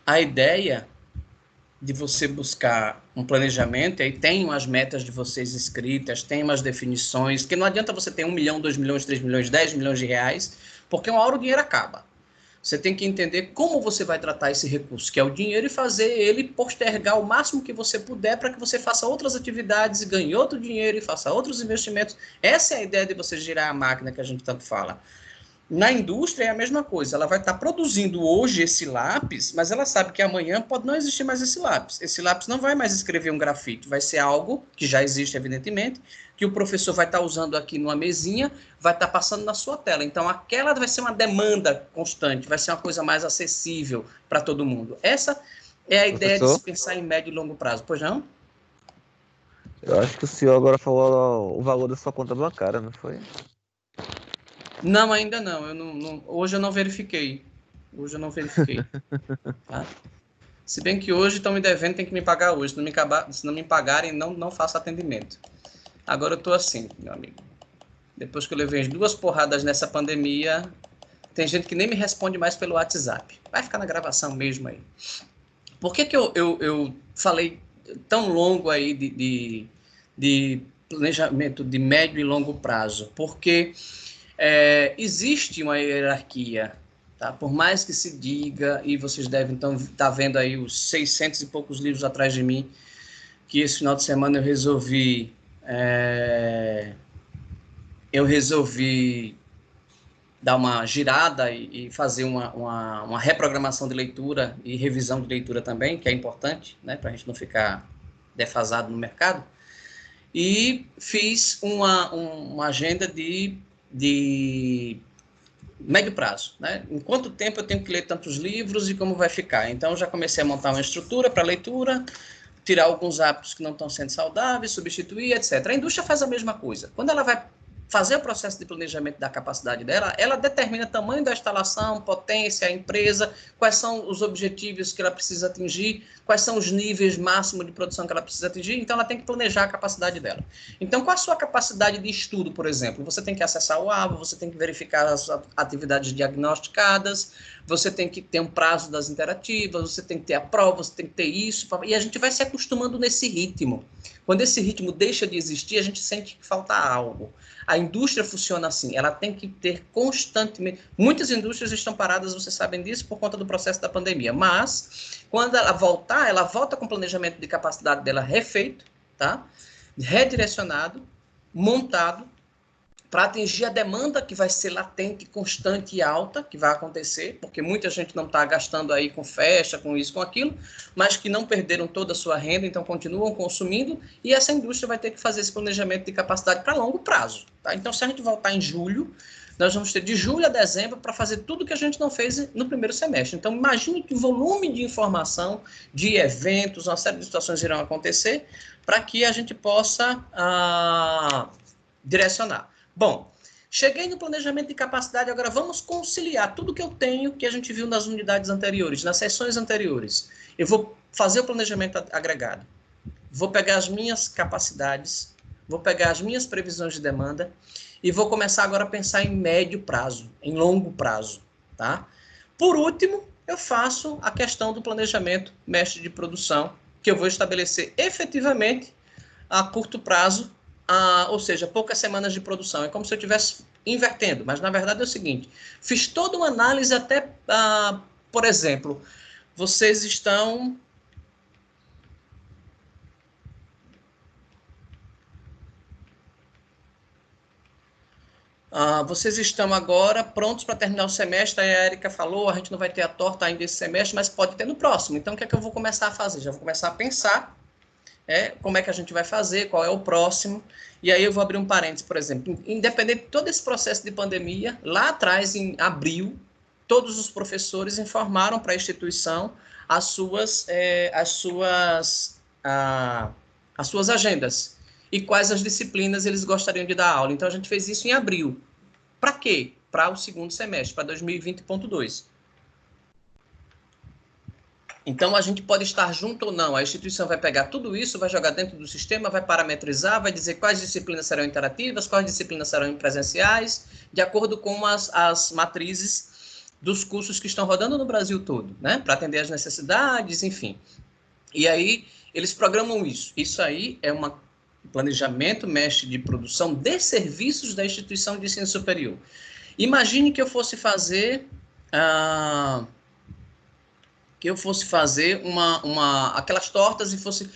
A ideia de você buscar um planejamento, e aí tem umas metas de vocês escritas, tem umas definições, que não adianta você ter 1 milhão, 2 milhões, 3 milhões, 10 milhões de reais, porque uma hora o dinheiro acaba. Você tem que entender como você vai tratar esse recurso, que é o dinheiro, e fazer ele postergar o máximo que você puder para que você faça outras atividades e ganhe outro dinheiro e faça outros investimentos. Essa é a ideia de você girar a máquina que a gente tanto fala. Na indústria é a mesma coisa, ela vai estar produzindo hoje esse lápis, mas ela sabe que amanhã pode não existir mais esse lápis. Esse lápis não vai mais escrever um grafite, vai ser algo que já existe, evidentemente, que o professor vai estar usando aqui numa mesinha, vai estar passando na sua tela. Então, aquela vai ser uma demanda constante, vai ser uma coisa mais acessível para todo mundo. Essa é a ideia de se pensar em médio e longo prazo. Pois não? Eu acho que o senhor agora falou o valor da sua conta bancária, não foi? Não, ainda não. Hoje eu não verifiquei. Tá? Se bem que hoje estão me devendo, tem que me pagar hoje. Se não me pagarem, não faço atendimento. Agora eu estou assim, meu amigo. Depois que eu levei as 2 porradas nessa pandemia, tem gente que nem me responde mais pelo WhatsApp. Vai ficar na gravação mesmo aí. Por que eu falei tão longo aí de planejamento de médio e longo prazo? Porque existe uma hierarquia, tá? Por mais que se diga, e vocês devem estar vendo aí os 600 e poucos livros atrás de mim, que esse final de semana eu resolvi dar uma girada e fazer uma reprogramação de leitura e revisão de leitura também, que é importante, né, para a gente não ficar defasado no mercado. E fiz uma agenda de médio prazo, né? Em quanto tempo eu tenho que ler tantos livros e como vai ficar. Então, já comecei a montar uma estrutura para leitura, tirar alguns hábitos que não estão sendo saudáveis, substituir, etc. A indústria faz a mesma coisa. Quando ela vai fazer o processo de planejamento da capacidade dela, ela determina o tamanho da instalação, potência, a empresa, quais são os objetivos que ela precisa atingir, quais são os níveis máximos de produção que ela precisa atingir, então ela tem que planejar a capacidade dela. Então, qual a sua capacidade de estudo, por exemplo? Você tem que acessar o AVA, você tem que verificar as atividades diagnosticadas, você tem que ter um prazo das interativas, você tem que ter a prova, você tem que ter isso, e a gente vai se acostumando nesse ritmo. Quando esse ritmo deixa de existir, a gente sente que falta algo. A indústria funciona assim, ela tem que ter constantemente... Muitas indústrias estão paradas, vocês sabem disso, por conta do processo da pandemia, mas quando ela volta com o planejamento de capacidade dela refeito, tá? Redirecionado, montado, para atingir a demanda que vai ser latente, constante e alta, que vai acontecer, porque muita gente não está gastando aí com festa, com isso, com aquilo, mas que não perderam toda a sua renda, então continuam consumindo, e essa indústria vai ter que fazer esse planejamento de capacidade para longo prazo. Tá? Então, se a gente voltar em julho, nós vamos ter de julho a dezembro para fazer tudo que a gente não fez no primeiro semestre. Então, imagine que volume de informação, de eventos, uma série de situações irão acontecer, para que a gente possa direcionar. Bom, cheguei no planejamento de capacidade, agora vamos conciliar tudo que eu tenho, que a gente viu nas unidades anteriores, nas sessões anteriores. Eu vou fazer o planejamento agregado, vou pegar as minhas capacidades, vou pegar as minhas previsões de demanda e vou começar agora a pensar em médio prazo, em longo prazo, tá? Por último, eu faço a questão do planejamento mestre de produção, que eu vou estabelecer efetivamente a curto prazo, ou seja, poucas semanas de produção. É como se eu estivesse invertendo, mas na verdade é o seguinte, fiz toda uma análise até, por exemplo, vocês estão... vocês estão agora prontos para terminar o semestre, a Érica falou, a gente não vai ter a torta ainda esse semestre, mas pode ter no próximo. Então, o que é que eu vou começar a fazer? Já vou começar a pensar como é que a gente vai fazer, qual é o próximo, e aí eu vou abrir um parênteses, por exemplo, independente de todo esse processo de pandemia, lá atrás, em abril, todos os professores informaram para a instituição as suas agendas e quais as disciplinas eles gostariam de dar aula. Então, a gente fez isso em abril. Para quê? Para o segundo semestre, para 2020.2. Então, a gente pode estar junto ou não. A instituição vai pegar tudo isso, vai jogar dentro do sistema, vai parametrizar, vai dizer quais disciplinas serão interativas, quais disciplinas serão presenciais, de acordo com as matrizes dos cursos que estão rodando no Brasil todo, né? Para atender as necessidades, enfim. E aí, eles programam isso. Isso aí é um planejamento mestre de produção de serviços da instituição de ensino superior. Imagine que eu fosse fazer... aquelas tortas e fosse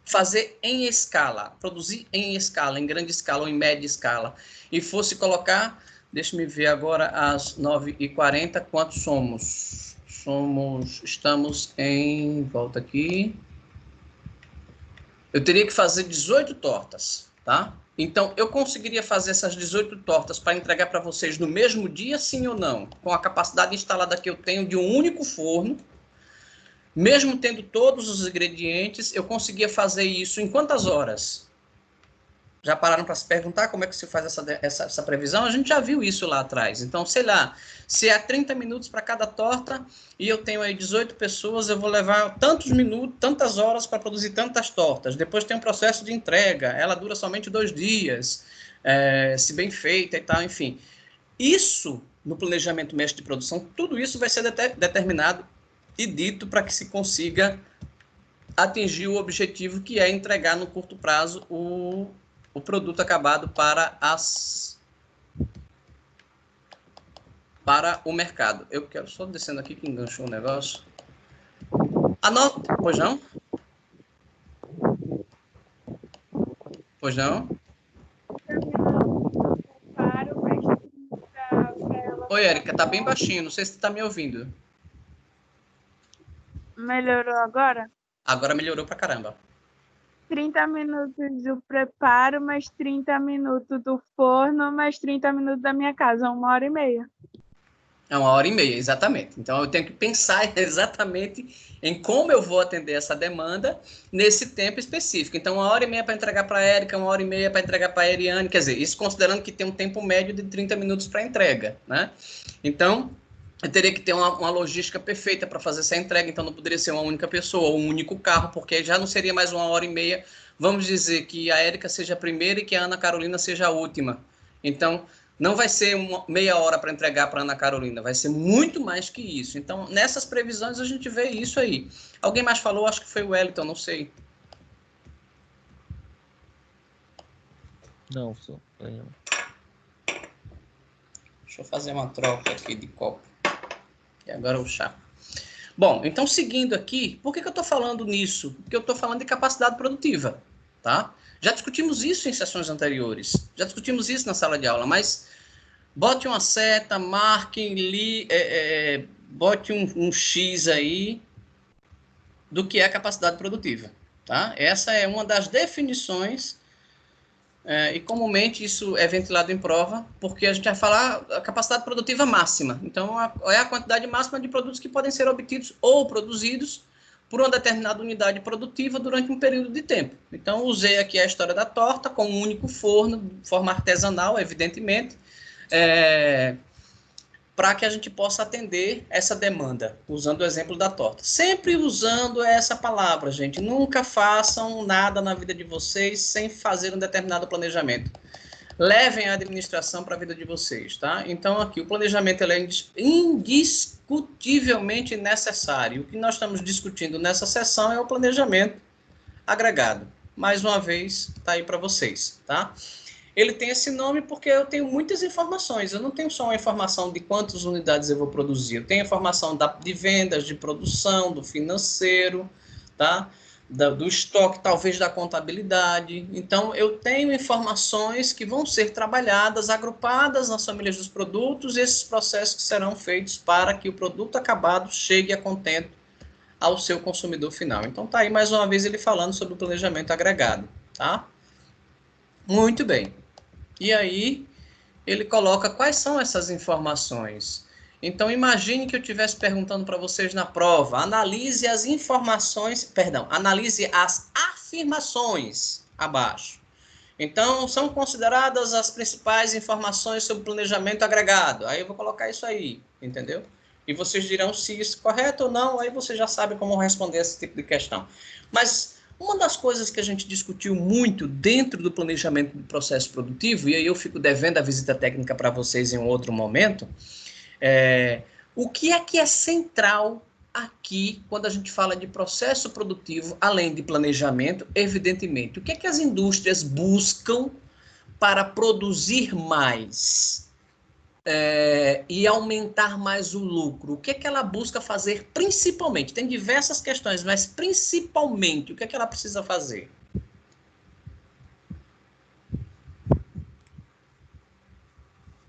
fazer em escala, produzir em escala, em grande escala ou em média escala, e fosse colocar, deixa-me ver agora, às 9h40, quantos somos? Estamos em, volta aqui, eu teria que fazer 18 tortas, tá? Então, eu conseguiria fazer essas 18 tortas para entregar para vocês no mesmo dia, sim ou não? Com a capacidade instalada que eu tenho de um único forno, mesmo tendo todos os ingredientes, eu conseguia fazer isso em quantas horas? Já pararam para se perguntar como é que se faz essa previsão? A gente já viu isso lá atrás. Então, sei lá, se é 30 minutos para cada torta e eu tenho aí 18 pessoas, eu vou levar tantos minutos, tantas horas para produzir tantas tortas. Depois tem um processo de entrega, ela dura somente 2 dias, se bem feita e tal, enfim. Isso, no planejamento mestre de produção, tudo isso vai ser determinado e dito para que se consiga atingir o objetivo, que é entregar no curto prazo o produto acabado para o mercado. Eu quero só descendo aqui que enganchou o negócio. Anota, pois não? Pois não? Oi, Érica, tá bem baixinho, não sei se você tá me ouvindo. Melhorou agora? Agora melhorou pra caramba. 30 minutos do preparo, mais 30 minutos do forno, mais 30 minutos da minha casa, 1h30. É 1h30, exatamente. Então, eu tenho que pensar exatamente em como eu vou atender essa demanda nesse tempo específico. Então, 1h30 para entregar para a Érica, 1h30 para entregar para a Eriane, quer dizer, isso considerando que tem um tempo médio de 30 minutos para entrega, né? Então, eu teria que ter uma logística perfeita para fazer essa entrega, então não poderia ser uma única pessoa ou um único carro, porque já não seria mais 1h30. Vamos dizer que a Érica seja a primeira e que a Ana Carolina seja a última. Então, não vai ser meia hora para entregar para a Ana Carolina, vai ser muito mais que isso. Então, nessas previsões, a gente vê isso aí. Alguém mais falou? Acho que foi o Wellington, não sei. Não, só. Deixa eu fazer uma troca aqui de copo. E agora o chá. Bom, então seguindo aqui, por que eu estou falando nisso? Porque eu estou falando de capacidade produtiva, tá? Já discutimos isso em sessões anteriores, já discutimos isso na sala de aula, mas bote uma seta, marque, bote um X aí do que é capacidade produtiva, tá? Essa é uma das definições, e comumente isso é ventilado em prova, porque a gente vai falar a capacidade produtiva máxima. Então, é a quantidade máxima de produtos que podem ser obtidos ou produzidos por uma determinada unidade produtiva durante um período de tempo. Então, usei aqui a história da torta com um único forno, de forma artesanal, evidentemente, para que a gente possa atender essa demanda, usando o exemplo da torta. Sempre usando essa palavra, gente. Nunca façam nada na vida de vocês sem fazer um determinado planejamento. Levem a administração para a vida de vocês, tá? Então, aqui, o planejamento ele é indiscutivelmente necessário. O que nós estamos discutindo nessa sessão é o planejamento agregado. Mais uma vez, está aí para vocês, tá? Ele tem esse nome porque eu tenho muitas informações. Eu não tenho só uma informação de quantas unidades eu vou produzir. Eu tenho informação de vendas, de produção, do financeiro, tá? Do estoque, talvez da contabilidade. Então, eu tenho informações que vão ser trabalhadas, agrupadas nas famílias dos produtos, e esses processos que serão feitos para que o produto acabado chegue a contento ao seu consumidor final. Então, tá aí mais uma vez ele falando sobre o planejamento agregado, tá? Muito bem. E aí, ele coloca quais são essas informações. Então, imagine que eu estivesse perguntando para vocês na prova, analise as informações, analise as afirmações abaixo. Então, são consideradas as principais informações sobre planejamento agregado. Aí eu vou colocar isso aí, entendeu? E vocês dirão se isso é correto ou não, aí você já sabe como responder esse tipo de questão. Mas uma das coisas que a gente discutiu muito dentro do planejamento do processo produtivo, e aí eu fico devendo a visita técnica para vocês em um outro momento, o que é central aqui, quando a gente fala de processo produtivo, além de planejamento, evidentemente, o que é que as indústrias buscam para produzir mais e aumentar mais o lucro? O que é que ela busca fazer principalmente? Tem diversas questões, mas principalmente, o que é que ela precisa fazer?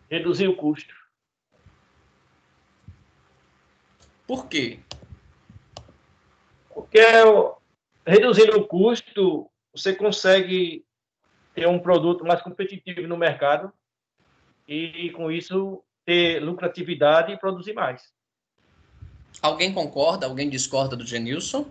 Reduzir o custo. Por quê? Porque reduzindo o custo, você consegue ter um produto mais competitivo no mercado e, com isso, ter lucratividade e produzir mais. Alguém concorda? Alguém discorda do Genilson?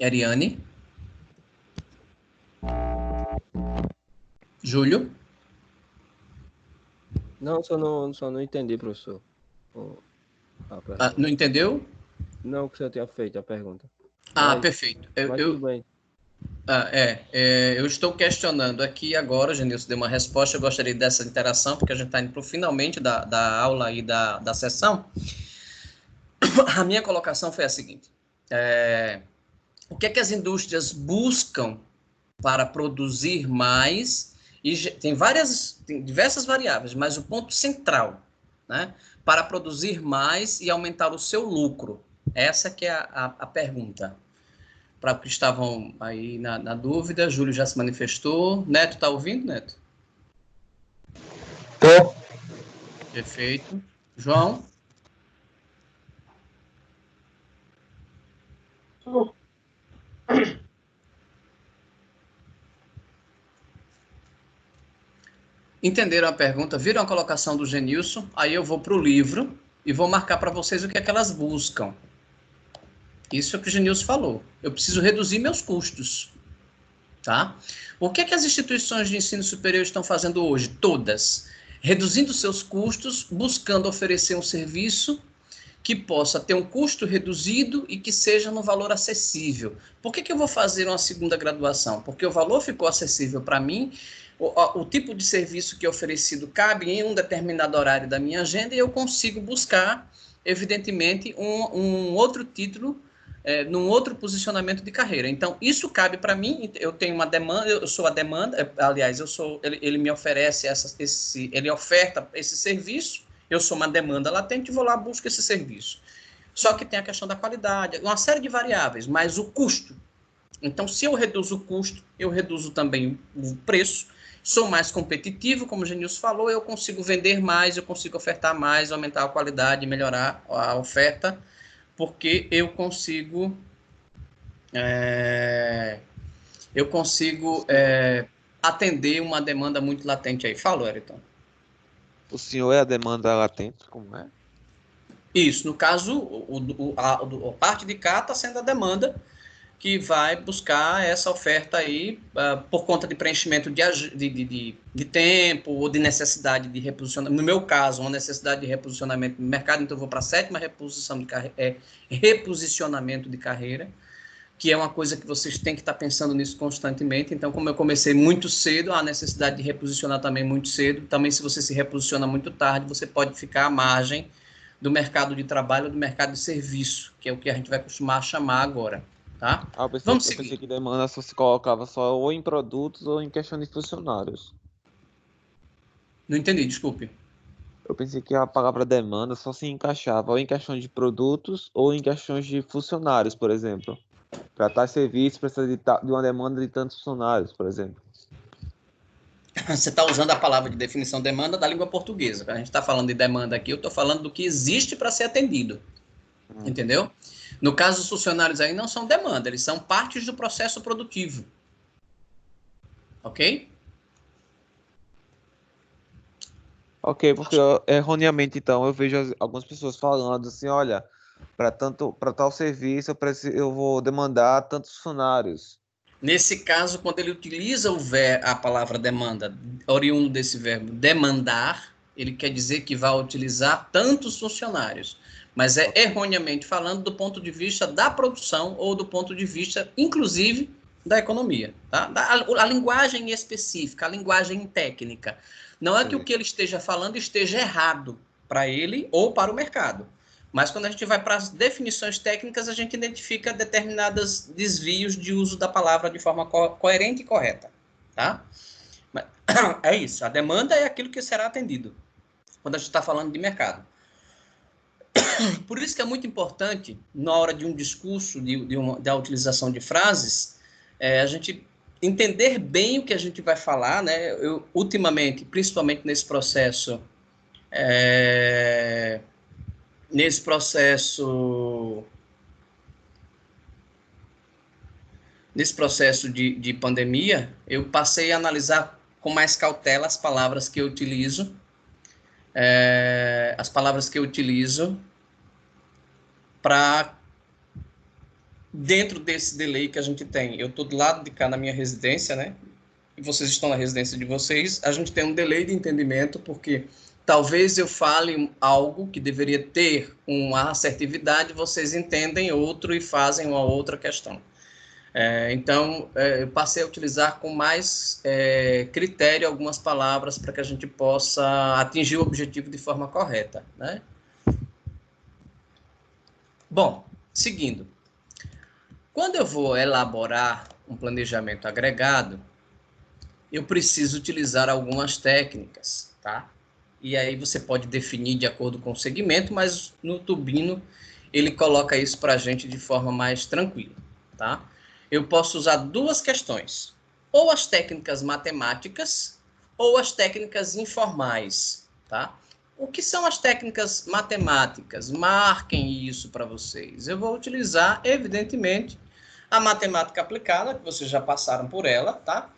Ariane? Júlio? Não, só não entendi, professor. Não entendeu? Não, que você tinha feito a pergunta. Perfeito. Mas tudo bem. Eu estou questionando aqui agora, Genilson deu uma resposta, eu gostaria dessa interação, porque a gente está indo para o finalmente da aula e da sessão. A minha colocação foi a seguinte: o que é que as indústrias buscam para produzir mais? E tem diversas variáveis, mas o ponto central, né, para produzir mais e aumentar o seu lucro. Essa que é a pergunta. Para os que estavam aí na dúvida, Júlio já se manifestou. Neto, está ouvindo, Neto? Tô. Perfeito. João? Entenderam a pergunta? Viram a colocação do Genilson? Aí eu vou para o livro e vou marcar para vocês o que é que elas buscam. Isso é o que o Genilson falou. Eu preciso reduzir meus custos. Tá? O que é que as instituições de ensino superior estão fazendo hoje? Todas. Reduzindo seus custos, buscando oferecer um serviço que possa ter um custo reduzido e que seja no valor acessível. Por que eu vou fazer uma segunda graduação? Porque o valor ficou acessível para mim, o tipo de serviço que é oferecido cabe em um determinado horário da minha agenda e eu consigo buscar, evidentemente, um outro título, num outro posicionamento de carreira. Então, isso cabe para mim, eu tenho uma demanda, eu sou a demanda, aliás, ele me oferece ele oferta esse serviço, eu sou uma demanda latente e vou lá busco esse serviço. Só que tem a questão da qualidade, uma série de variáveis, mas o custo. Então, se eu reduzo o custo, eu reduzo também o preço, sou mais competitivo, como o Genilson falou, eu consigo vender mais, eu consigo ofertar mais, aumentar a qualidade, melhorar a oferta, porque eu consigo atender uma demanda muito latente aí. Fala, Ayrton. O senhor é a demanda latente, como é? Isso, no caso, a parte de cá está sendo a demanda que vai buscar essa oferta aí por conta de preenchimento de tempo ou de necessidade de reposicionamento. No meu caso, uma necessidade de reposicionamento no mercado, então eu vou para a 7ª reposicionamento de carreira, que é uma coisa que vocês têm que estar pensando nisso constantemente. Então, como eu comecei muito cedo, há necessidade de reposicionar também muito cedo. Também, se você se reposiciona muito tarde, você pode ficar à margem do mercado de trabalho ou do mercado de serviço, que é o que a gente vai costumar chamar agora. Tá? Eu pensei que demanda só se colocava só ou em produtos ou em questão de funcionários. Não entendi, desculpe. Eu pensei que a palavra demanda só se encaixava ou em questões de produtos ou em questões de funcionários, por exemplo. Para tais serviços precisa de uma demanda de tantos funcionários, por exemplo. Você está usando a palavra de definição demanda da língua portuguesa. A gente está falando de demanda aqui, eu estou falando do que existe para ser atendido. Entendeu? No caso, os funcionários aí não são demanda, eles são partes do processo produtivo. Ok? Ok, porque erroneamente, então, eu vejo algumas pessoas falando assim, olha, para tal serviço eu vou demandar tantos funcionários. Nesse caso, quando ele utiliza a palavra demanda, oriundo desse verbo demandar, ele quer dizer que vai utilizar tantos funcionários, mas é erroneamente falando do ponto de vista da produção ou do ponto de vista, inclusive, da economia. Tá? A linguagem específica, a linguagem técnica. Não é que o que ele esteja falando esteja errado para ele ou para o mercado. Mas quando a gente vai para as definições técnicas, a gente identifica determinados desvios de uso da palavra de forma coerente e correta. Tá? É isso. A demanda é aquilo que será atendido quando a gente está falando de mercado. Por isso que é muito importante, na hora de um discurso, da utilização de frases, a gente entender bem o que a gente vai falar, né? Eu, ultimamente, principalmente nesse processo de pandemia, eu passei a analisar com mais cautela as palavras que eu utilizo, para dentro desse delay que a gente tem. Eu estou do lado de cá na minha residência, né? E vocês estão na residência de vocês. A gente tem um delay de entendimento, porque talvez eu fale algo que deveria ter uma assertividade, vocês entendem outro e fazem uma outra questão. Então, eu passei a utilizar com mais critério algumas palavras para que a gente possa atingir o objetivo de forma correta, né? Bom, seguindo. Quando eu vou elaborar um planejamento agregado, eu preciso utilizar algumas técnicas, tá? E aí você pode definir de acordo com o segmento, mas no Tubino ele coloca isso para a gente de forma mais tranquila, tá? Eu posso usar duas questões, ou as técnicas matemáticas, ou as técnicas informais, tá? O que são as técnicas matemáticas? Marquem isso para vocês. Eu vou utilizar, evidentemente, a matemática aplicada, que vocês já passaram por ela, tá?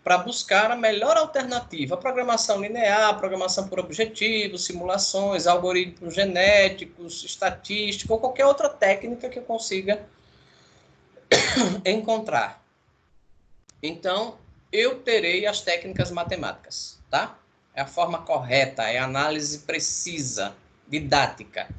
Para buscar a melhor alternativa, a programação linear, programação por objetivos, simulações, algoritmos genéticos, estatística, ou qualquer outra técnica que eu consiga encontrar. Então, eu terei as técnicas matemáticas, tá? É a forma correta, é a análise precisa, didática.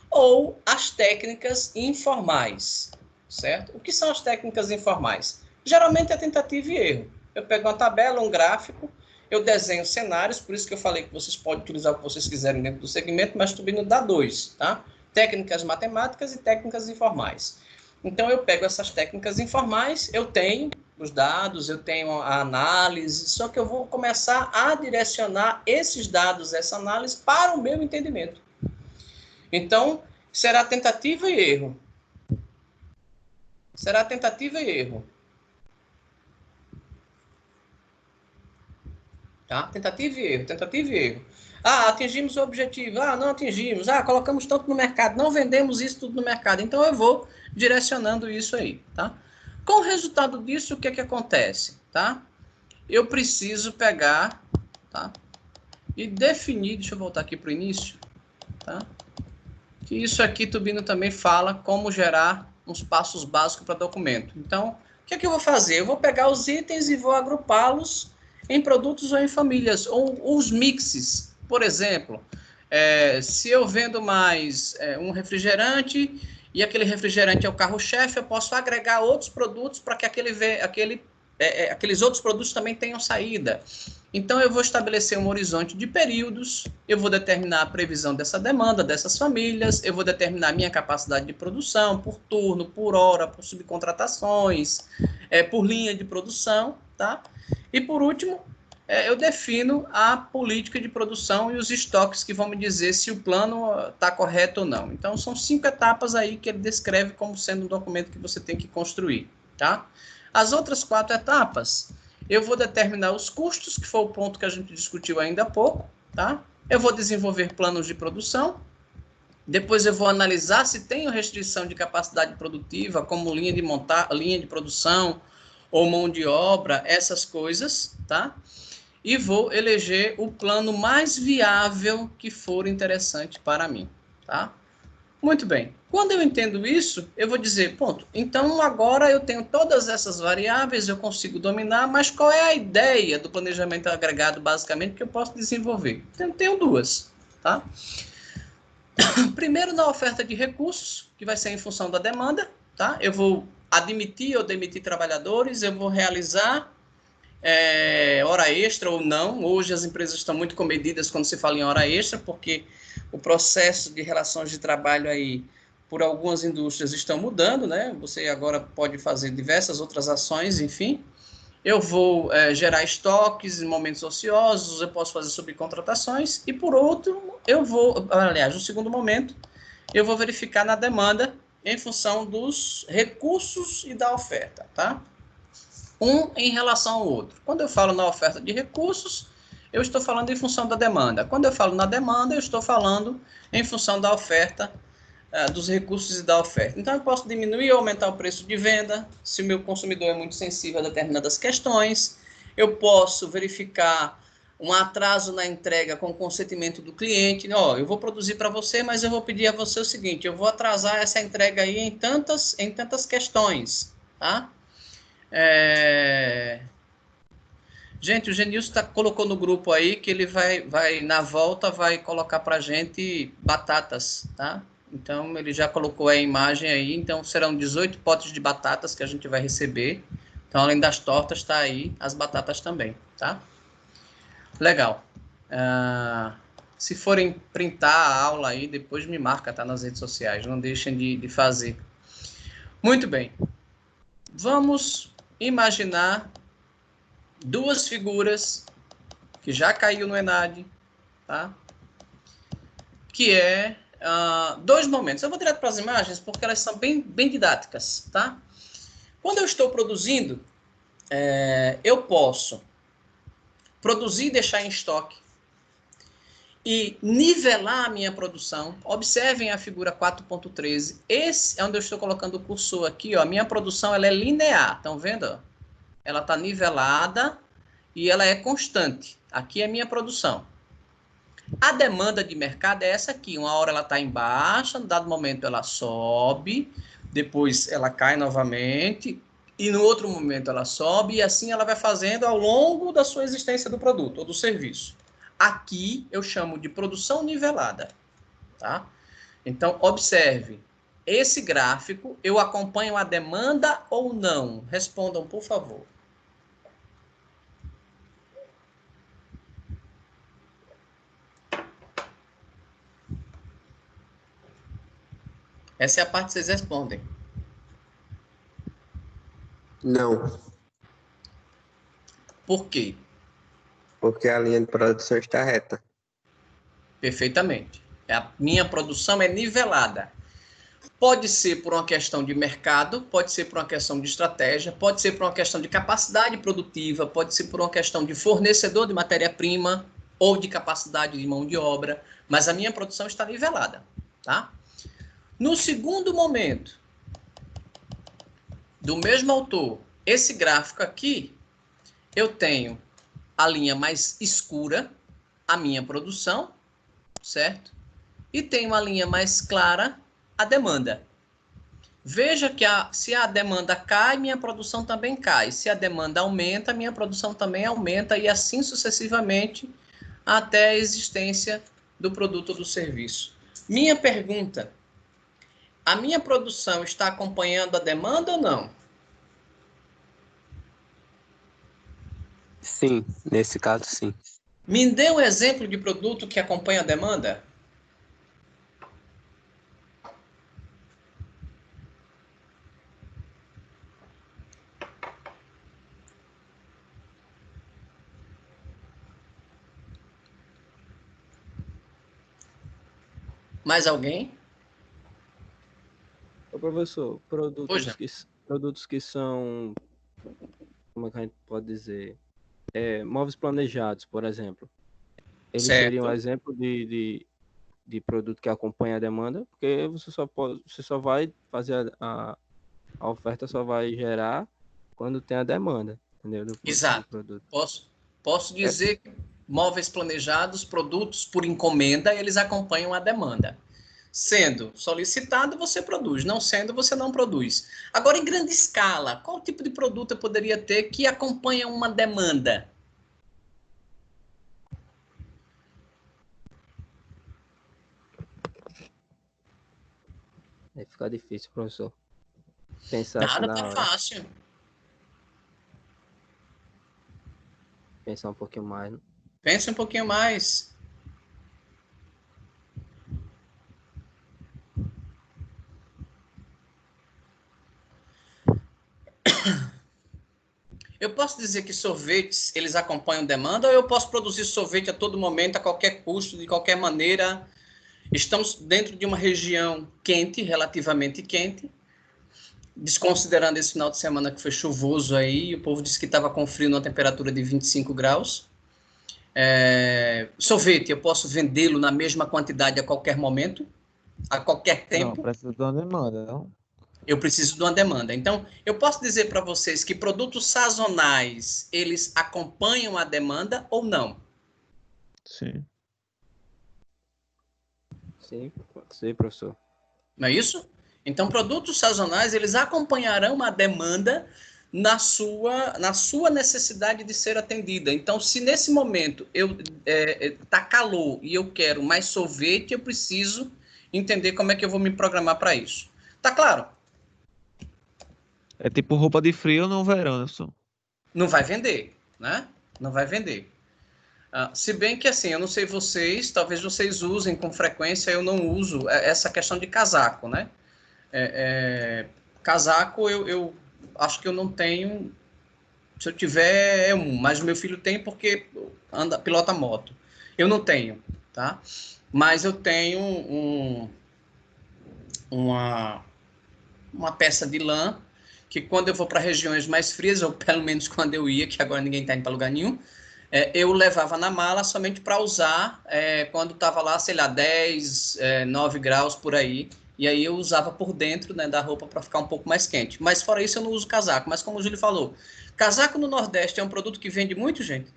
Ou as técnicas informais, certo? O que são as técnicas informais? Geralmente é tentativa e erro. Eu pego uma tabela, um gráfico, eu desenho cenários, por isso que eu falei que vocês podem utilizar o que vocês quiserem dentro do segmento, mas Tubino dá dois, tá? Técnicas matemáticas e técnicas informais. Então, eu pego essas técnicas informais, eu tenho os dados, eu tenho a análise, só que eu vou começar a direcionar esses dados, essa análise, para o meu entendimento. Então, será tentativa e erro. Será tentativa e erro. Tá? Tentativa e erro, tentativa e erro. Ah, atingimos o objetivo. Ah, não atingimos. Ah, colocamos tanto no mercado. Não vendemos isso tudo no mercado. Então, eu vou direcionando isso aí, tá? Com o resultado disso, o que é que acontece, tá? Eu preciso pegar, tá? E definir, deixa eu voltar aqui para o início, tá? Que isso aqui, Tubino também fala como gerar uns passos básicos para documento. Então, o que é que eu vou fazer? Eu vou pegar os itens e vou agrupá-los em produtos ou em famílias, ou os mixes. Por exemplo, se eu vendo mais um refrigerante e aquele refrigerante é o carro-chefe, eu posso agregar outros produtos para que aqueles outros produtos também tenham saída. Então, eu vou estabelecer um horizonte de períodos, eu vou determinar a previsão dessa demanda, dessas famílias, eu vou determinar a minha capacidade de produção por turno, por hora, por subcontratações, por linha de produção, tá? E, por último, eu defino a política de produção e os estoques que vão me dizer se o plano está correto ou não. Então, são 5 etapas aí que ele descreve como sendo um documento que você tem que construir, tá? As outras 4 etapas, eu vou determinar os custos, que foi o ponto que a gente discutiu ainda há pouco, tá? Eu vou desenvolver planos de produção, depois eu vou analisar se tenho restrição de capacidade produtiva, como linha de produção ou mão de obra, essas coisas, tá? E vou eleger o plano mais viável que for interessante para mim, tá? Muito bem. Quando eu entendo isso, eu vou dizer, ponto, então agora eu tenho todas essas variáveis, eu consigo dominar, mas qual é a ideia do planejamento agregado, basicamente, que eu posso desenvolver? Então, tenho duas, tá? Primeiro, na oferta de recursos, que vai ser em função da demanda, tá? Eu vou admitir ou demitir trabalhadores, eu vou realizar hora extra ou não. Hoje as empresas estão muito comedidas quando se fala em hora extra, porque o processo de relações de trabalho aí, por algumas indústrias, estão mudando, né? Você agora pode fazer diversas outras ações, enfim. Eu vou gerar estoques em momentos ociosos, eu posso fazer subcontratações, e por outro, aliás, no segundo momento, eu vou verificar na demanda em função dos recursos e da oferta, tá? Um em relação ao outro. Quando eu falo na oferta de recursos, eu estou falando em função da demanda. Quando eu falo na demanda, eu estou falando em função da oferta, dos recursos e da oferta. Então, eu posso diminuir ou aumentar o preço de venda, se o meu consumidor é muito sensível a determinadas questões. Eu posso verificar um atraso na entrega com o consentimento do cliente. Eu vou produzir para você, mas eu vou pedir a você o seguinte, eu vou atrasar essa entrega aí em tantas questões, tá? Gente, o Genilson colocou no grupo aí que ele vai na volta, vai colocar para a gente batatas, tá? Então, ele já colocou a imagem aí. Então, serão 18 potes de batatas que a gente vai receber. Então, além das tortas, está aí as batatas também, tá? Legal. Se forem printar a aula aí, depois me marca, tá? Nas redes sociais. Não deixem de fazer. Muito bem. Vamos imaginar duas figuras que já caiu no ENAD, tá? Que é dois momentos. Eu vou direto para as imagens porque elas são bem didáticas, tá? Quando eu estou produzindo, eu posso produzir e deixar em estoque e nivelar a minha produção. Observem a figura 4.13. Esse é onde eu estou colocando o cursor aqui, ó. A minha produção ela é linear, estão vendo? Ela está nivelada e ela é constante. Aqui é a minha produção. A demanda de mercado é essa aqui. Uma hora ela está em baixa, no dado momento ela sobe, depois ela cai novamente, e no outro momento ela sobe, e assim ela vai fazendo ao longo da sua existência do produto ou do serviço. Aqui eu chamo de produção nivelada, tá? Então, observe. Esse gráfico, eu acompanho a demanda ou não? Respondam, por favor. Essa é a parte que vocês respondem. Não. Por quê? Porque a linha de produção está reta. Perfeitamente. A minha produção é nivelada. Pode ser por uma questão de mercado, pode ser por uma questão de estratégia, pode ser por uma questão de capacidade produtiva, pode ser por uma questão de fornecedor de matéria-prima ou de capacidade de mão de obra, mas a minha produção está nivelada, tá? No segundo momento, do mesmo autor, esse gráfico aqui, eu tenho a linha mais escura, a minha produção, certo? E tenho a linha mais clara, a demanda. Veja que se a demanda cai, minha produção também cai. Se a demanda aumenta, minha produção também aumenta e assim sucessivamente até a existência do produto ou do serviço. Minha pergunta, a minha produção está acompanhando a demanda ou não? Sim, nesse caso sim. Me dê um exemplo de produto que acompanha a demanda. Mais alguém? Ô, professor, produtos que são, como é que a gente pode dizer, móveis planejados, por exemplo. Eles seriam um exemplo de produto que acompanha a demanda, porque você só vai fazer a oferta só vai gerar quando tem a demanda, entendeu? Exato. Do produto. Posso dizer que móveis planejados, produtos por encomenda, eles acompanham a demanda. Sendo solicitado, você produz. Não sendo, você não produz. Agora, em grande escala, qual tipo de produto eu poderia ter que acompanha uma demanda? Aí fica difícil, professor. Pensar assim Nada, na tá hora. fácil. Pensar um pouquinho mais. Né? Pense um pouquinho mais. Eu posso dizer que sorvetes, eles acompanham demanda, ou eu posso produzir sorvete a todo momento, a qualquer custo, de qualquer maneira? Estamos dentro de uma região quente, relativamente quente, desconsiderando esse final de semana que foi chuvoso aí, o povo disse que estava com frio numa temperatura de 25 graus. Sorvete, eu posso vendê-lo na mesma quantidade a qualquer momento, a qualquer Não, tempo? precisa de uma demanda, não? Eu preciso de uma demanda. Então, eu posso dizer para vocês que produtos sazonais, eles acompanham a demanda ou não? Sim. Sim, pode ser, professor. Não é isso? Então, produtos sazonais, eles acompanharão a demanda na sua necessidade de ser atendida. Então, se nesse momento tá calor e eu quero mais sorvete, eu preciso entender como é que eu vou me programar para isso. Tá claro? É tipo roupa de frio no verão, né, professor? Não vai vender, né? Não vai vender. Se bem que, assim, eu não sei vocês, talvez vocês usem com frequência, eu não uso essa questão de casaco, né? Casaco, eu acho que eu não tenho. Se eu tiver, é um, mas o meu filho tem porque pilota moto. Eu não tenho, tá? Mas eu tenho uma peça de lã que quando eu vou para regiões mais frias, ou pelo menos quando eu ia, que agora ninguém está indo para lugar nenhum, eu levava na mala somente para usar quando estava lá, sei lá, 10, 9 graus por aí. E aí eu usava por dentro, né, da roupa para ficar um pouco mais quente. Mas fora isso eu não uso casaco. Mas como o Júlio falou, casaco no Nordeste é um produto que vende muito, gente?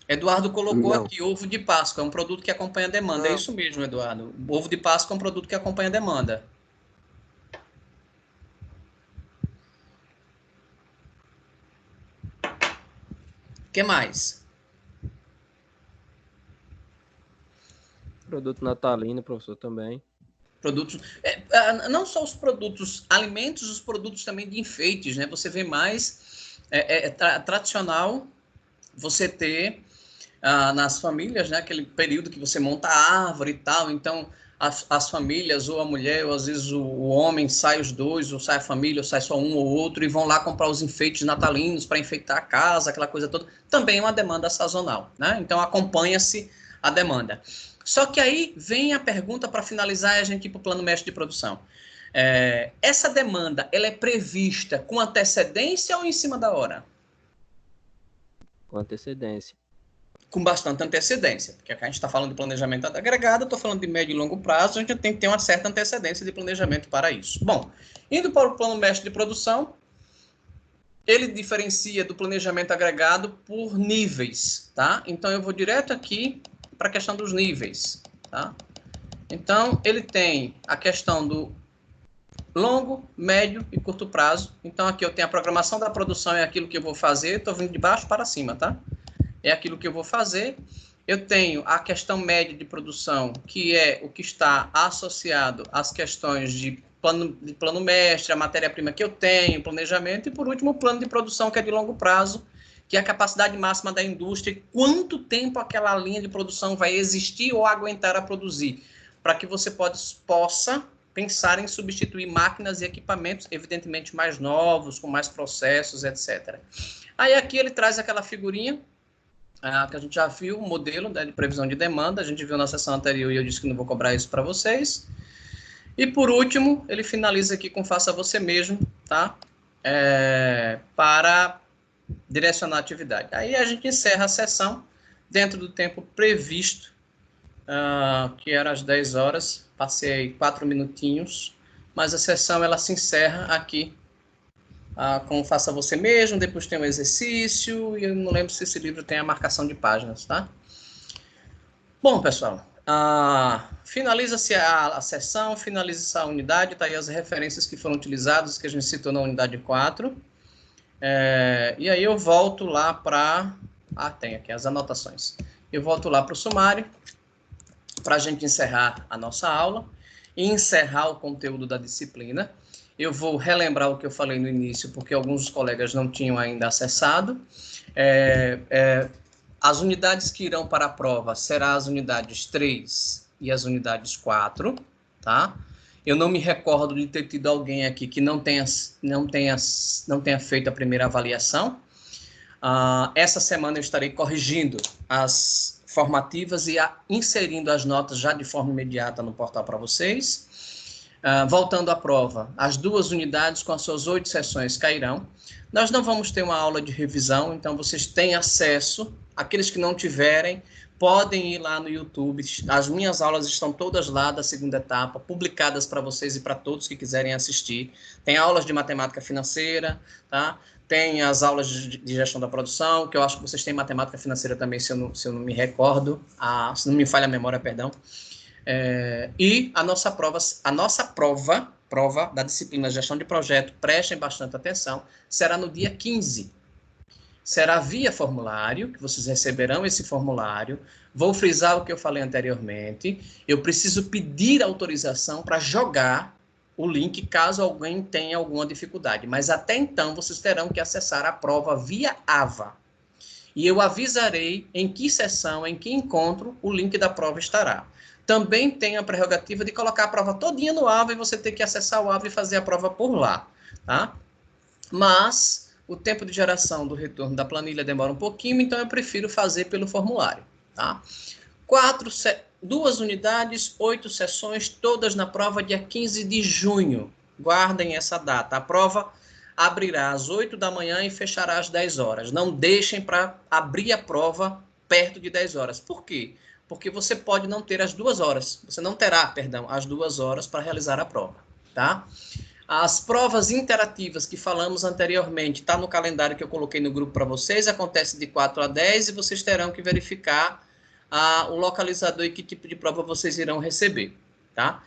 Eduardo colocou Não. aqui ovo de Páscoa, é um produto que acompanha a demanda. É isso mesmo, Eduardo. Ovo de Páscoa é um produto que acompanha a demanda. O que mais? Produto natalino, professor, também. Produtos, não só os produtos alimentos, os produtos também de enfeites, né? Você vê mais tradicional você ter nas famílias, né? Aquele período que você monta a árvore e tal, então as famílias, ou a mulher, ou às vezes o homem, sai os dois, ou sai a família, ou sai só um ou outro, e vão lá comprar os enfeites natalinos para enfeitar a casa, aquela coisa toda, também é uma demanda sazonal, né? Então acompanha-se a demanda. Só que aí vem a pergunta para finalizar e a gente ir para o plano mestre de produção. Essa demanda, ela é prevista com antecedência ou em cima da hora? Com antecedência. Com bastante antecedência, porque aqui a gente está falando de planejamento agregado, eu estou falando de médio e longo prazo, a gente tem que ter uma certa antecedência de planejamento para isso. Bom, indo para o plano mestre de produção, ele diferencia do planejamento agregado por níveis, tá? Então, eu vou direto aqui para a questão dos níveis, tá? Então, ele tem a questão do longo, médio e curto prazo. Então, aqui eu tenho a programação da produção, é aquilo que eu vou fazer, estou vindo de baixo para cima, tá? É aquilo que eu vou fazer. Eu tenho a questão média de produção, que é o que está associado às questões de plano mestre, a matéria-prima que eu tenho, planejamento, e por último o plano de produção, que é de longo prazo, que é a capacidade máxima da indústria e quanto tempo aquela linha de produção vai existir ou aguentar a produzir, para que você possa pensar em substituir máquinas e equipamentos, evidentemente mais novos, com mais processos, etc. Aí aqui ele traz aquela figurinha, que a gente já viu, o modelo, né, de previsão de demanda, a gente viu na sessão anterior e eu disse que não vou cobrar isso para vocês. E por último, ele finaliza aqui com faça você mesmo, tá? Para direcionar a atividade. Aí a gente encerra a sessão dentro do tempo previsto, que era às 10 horas, passei 4 minutinhos, mas a sessão ela se encerra aqui com faça você mesmo, depois tem um exercício, e eu não lembro se esse livro tem a marcação de páginas, tá? Bom, pessoal, finaliza-se a sessão, finaliza-se a unidade, está aí as referências que foram utilizadas, que a gente citou na unidade 4. E aí eu volto lá para... tem aqui as anotações. Eu volto lá para o sumário, para a gente encerrar a nossa aula e encerrar o conteúdo da disciplina. Eu vou relembrar o que eu falei no início, porque alguns colegas não tinham ainda acessado. As unidades que irão para a prova serão as unidades 3 e as unidades 4, tá? Eu não me recordo de ter tido alguém aqui que não tenha feito a primeira avaliação. Essa semana eu estarei corrigindo as formativas e inserindo as notas já de forma imediata no portal para vocês. Voltando à prova, as 2 unidades com as suas 8 sessões cairão. Nós não vamos ter uma aula de revisão, então vocês têm acesso. Aqueles que não tiverem, podem ir lá no YouTube. As minhas aulas estão todas lá da segunda etapa, publicadas para vocês e para todos que quiserem assistir. Tem aulas de matemática financeira, tá? Tem as aulas de gestão da produção, que eu acho que vocês têm matemática financeira também, se eu não me recordo, se não me falha a memória, perdão. E a nossa prova da disciplina Gestão de Projeto, prestem bastante atenção, será no dia 15. Será via formulário, que vocês receberão esse formulário. Vou frisar o que eu falei anteriormente. Eu preciso pedir autorização para jogar o link, caso alguém tenha alguma dificuldade. Mas até então, vocês terão que acessar a prova via AVA. E eu avisarei em que sessão, em que encontro, o link da prova estará. Também tem a prerrogativa de colocar a prova todinha no AVA e você ter que acessar o AVA e fazer a prova por lá, tá? Mas o tempo de geração do retorno da planilha demora um pouquinho, então eu prefiro fazer pelo formulário, tá? 2 unidades, 8 sessões, todas na prova dia 15 de junho. Guardem essa data. A prova abrirá às 8 da manhã e fechará às 10 horas. Não deixem para abrir a prova perto de 10 horas. Por quê? Porque você pode não ter as 2 horas. Você não terá, perdão, as 2 horas para realizar a prova, tá? As provas interativas que falamos anteriormente, está no calendário que eu coloquei no grupo para vocês, acontece de 4 a 10 e vocês terão que verificar o localizador e que tipo de prova vocês irão receber, tá?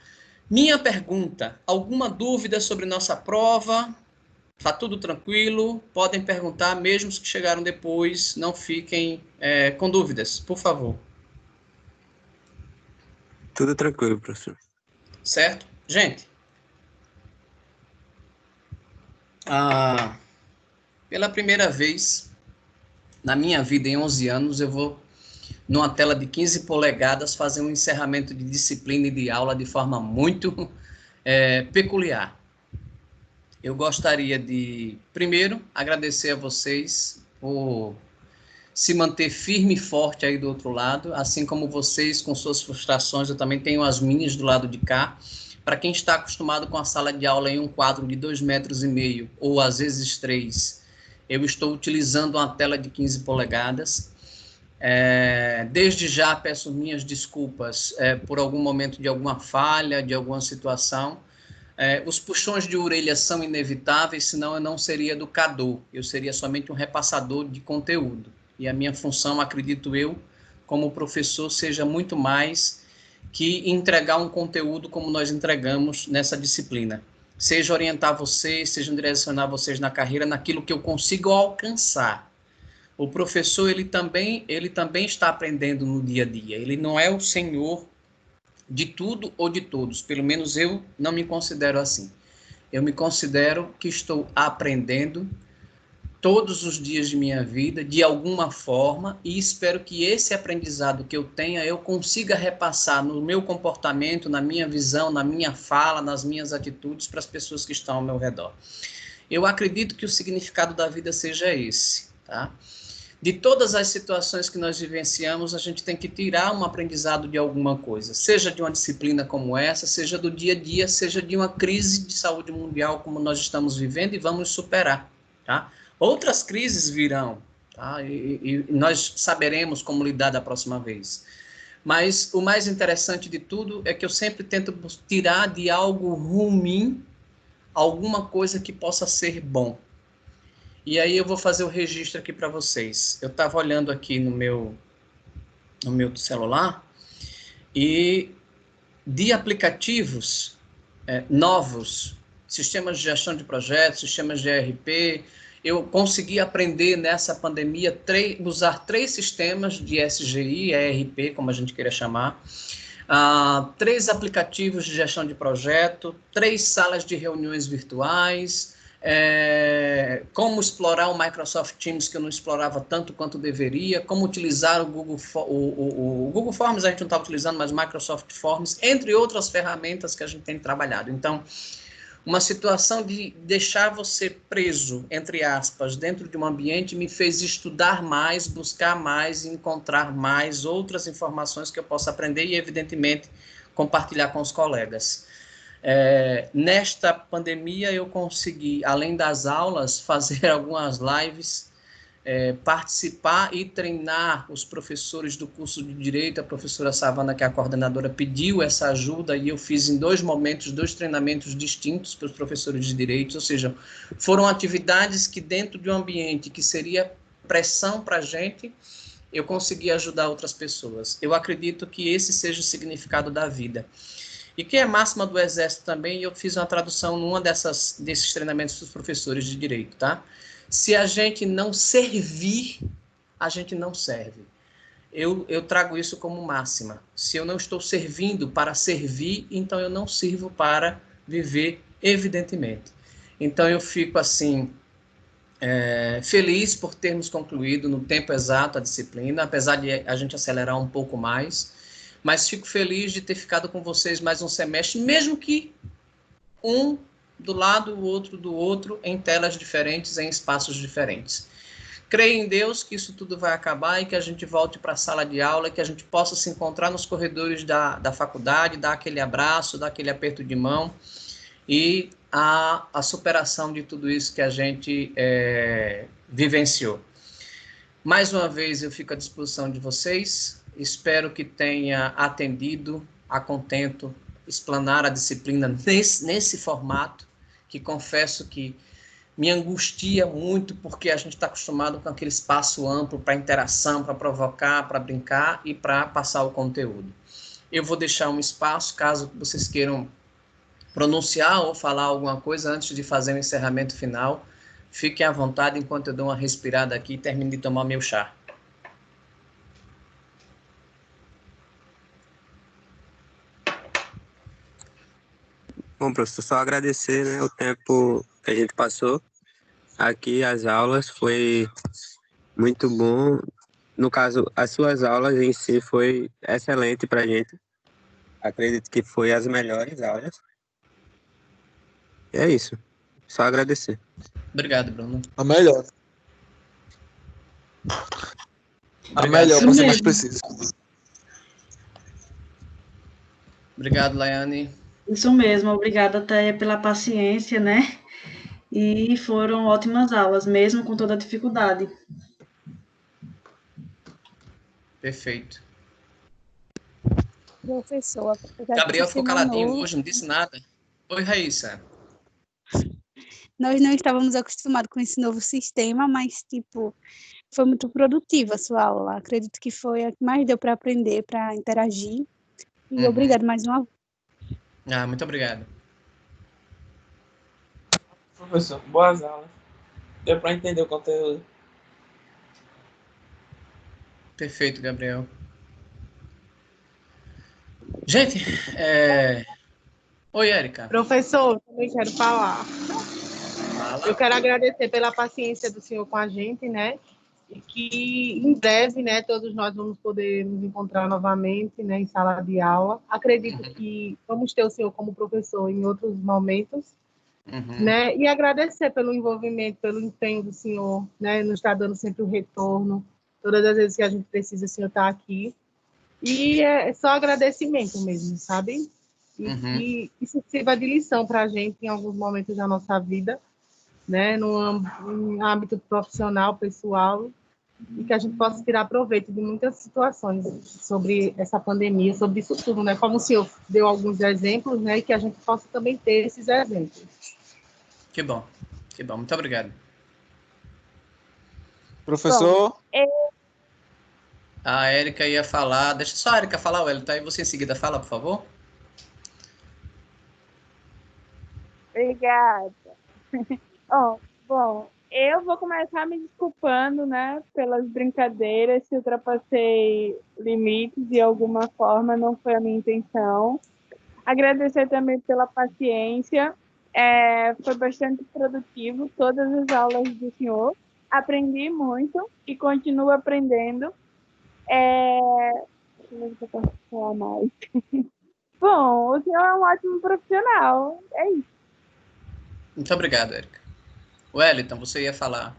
Minha pergunta, alguma dúvida sobre nossa prova? Tá tudo tranquilo? Podem perguntar, mesmo os que chegaram depois, não fiquem com dúvidas, por favor. Tudo tranquilo, professor. Certo? Gente, pela primeira vez na minha vida, em 11 anos, eu vou, numa tela de 15 polegadas, fazer um encerramento de disciplina e de aula de forma muito peculiar. Eu gostaria de, primeiro, agradecer a vocês por se manter firme e forte aí do outro lado, assim como vocês com suas frustrações, eu também tenho as minhas do lado de cá. Para quem está acostumado com a sala de aula em um quadro de 2,5 metros, ou às vezes 3, eu estou utilizando uma tela de 15 polegadas. Desde já peço minhas desculpas por algum momento de alguma falha, de alguma situação. Os puxões de orelha são inevitáveis, senão eu não seria educador, eu seria somente um repassador de conteúdo. E a minha função, acredito eu, como professor, seja muito mais que entregar um conteúdo como nós entregamos nessa disciplina. Seja orientar vocês, seja direcionar vocês na carreira, naquilo que eu consigo alcançar. O professor, ele também está aprendendo no dia a dia. Ele não é o senhor de tudo ou de todos. Pelo menos eu não me considero assim. Eu me considero que estou aprendendo todos os dias de minha vida, de alguma forma, e espero que esse aprendizado que eu tenha, eu consiga repassar no meu comportamento, na minha visão, na minha fala, nas minhas atitudes para as pessoas que estão ao meu redor. Eu acredito que o significado da vida seja esse, tá? De todas as situações que nós vivenciamos, a gente tem que tirar um aprendizado de alguma coisa, seja de uma disciplina como essa, seja do dia a dia, seja de uma crise de saúde mundial como nós estamos vivendo e vamos superar, tá? Outras crises virão, tá? E nós saberemos como lidar da próxima vez. Mas o mais interessante de tudo é que eu sempre tento tirar de algo ruim alguma coisa que possa ser bom. E aí eu vou fazer o registro aqui para vocês. Eu estava olhando aqui no meu celular e de aplicativos novos, sistemas de gestão de projetos, sistemas de ERP. Eu consegui aprender nessa pandemia usar 3 sistemas de SGI, ERP, como a gente queira chamar, 3 aplicativos de gestão de projeto, 3 salas de reuniões virtuais, como explorar o Microsoft Teams, que eu não explorava tanto quanto deveria, como utilizar o Google Forms, a gente não estava utilizando, mas o Microsoft Forms, entre outras ferramentas que a gente tem trabalhado. Então, uma situação de deixar você preso, entre aspas, dentro de um ambiente me fez estudar mais, buscar mais, encontrar mais outras informações que eu possa aprender e, evidentemente, compartilhar com os colegas. Nesta pandemia, eu consegui, além das aulas, fazer algumas lives, participar e treinar os professores do curso de Direito. A professora Savana, que é a coordenadora, pediu essa ajuda e eu fiz em 2 momentos, 2 treinamentos distintos para os professores de Direito, ou seja, foram atividades que dentro de um ambiente que seria pressão para a gente, eu consegui ajudar outras pessoas. Eu acredito que esse seja o significado da vida. E que é máxima do Exército também, eu fiz uma tradução numa desses treinamentos dos professores de Direito, tá? Se a gente não servir, a gente não serve. Eu trago isso como máxima. Se eu não estou servindo para servir, então eu não sirvo para viver, evidentemente. Então eu fico assim, feliz por termos concluído no tempo exato a disciplina, apesar de a gente acelerar um pouco mais, mas fico feliz de ter ficado com vocês mais um semestre, mesmo que um do lado, o outro do outro, em telas diferentes, em espaços diferentes. Creio em Deus que isso tudo vai acabar e que a gente volte para a sala de aula, que a gente possa se encontrar nos corredores da faculdade, dar aquele abraço, dar aquele aperto de mão e a superação de tudo isso que a gente vivenciou. Mais uma vez, eu fico à disposição de vocês. Espero que tenha atendido a contento, explanar a disciplina nesse formato, que confesso que me angustia muito, porque a gente está acostumado com aquele espaço amplo para interação, para provocar, para brincar e para passar o conteúdo. Eu vou deixar um espaço, caso vocês queiram pronunciar ou falar alguma coisa antes de fazer o encerramento final. Fiquem à vontade enquanto eu dou uma respirada aqui e termino de tomar meu chá. Bom, professor, só agradecer, né, o tempo que a gente passou aqui, as aulas, foi muito bom. No caso, as suas aulas em si foi excelente para a gente. Acredito que foi as melhores aulas. E é isso. Só agradecer. Obrigado, Bruno. A melhor. A Obrigado. melhor, para ser mais Isso preciso. Obrigado, Laiane. Isso mesmo, obrigada até pela paciência, né? E foram ótimas aulas, mesmo com toda a dificuldade. Perfeito. Professor, apesar de Gabriel ser ficou sistema caladinho novo, hoje, não disse nada. Oi, Raíssa. nós não estávamos acostumados com esse novo sistema, mas, tipo, foi muito produtiva a sua aula. Acredito que foi a que mais deu para aprender, para interagir. E obrigado mais uma vez. Muito obrigado. Professor, boas aulas. Deu para entender o conteúdo. Perfeito, Gabriel. Gente, oi, Érica. Professor, também quero falar. Fala. Eu quero agradecer pela paciência do senhor com a gente, né? E que em breve, né, todos nós vamos poder nos encontrar novamente, né, em sala de aula. Acredito que vamos ter o senhor como professor em outros momentos, né? E agradecer pelo envolvimento, pelo empenho do senhor, né? Nos está dando sempre o retorno. Todas as vezes que a gente precisa, o senhor está aqui. E é só agradecimento mesmo, sabe? E que isso sirva de lição para a gente em alguns momentos da nossa vida, né? No âmbito profissional, pessoal, e que a gente possa tirar proveito de muitas situações sobre essa pandemia, sobre isso tudo, né? Como o senhor deu alguns exemplos, né? E que a gente possa também ter esses exemplos. Que bom. Muito obrigado. Professor? A Érica ia falar. Deixa só a Érica falar, Wellington. Aí você em seguida fala, por favor. Obrigada. Bom, eu vou começar me desculpando, né, pelas brincadeiras, se ultrapassei limites de alguma forma, não foi a minha intenção. Agradecer também pela paciência, foi bastante produtivo todas as aulas do senhor, aprendi muito e continuo aprendendo. Deixa eu ver se eu posso falar mais. Bom, o senhor é um ótimo profissional, é isso. Muito obrigado, Érica. Wellington, você ia falar.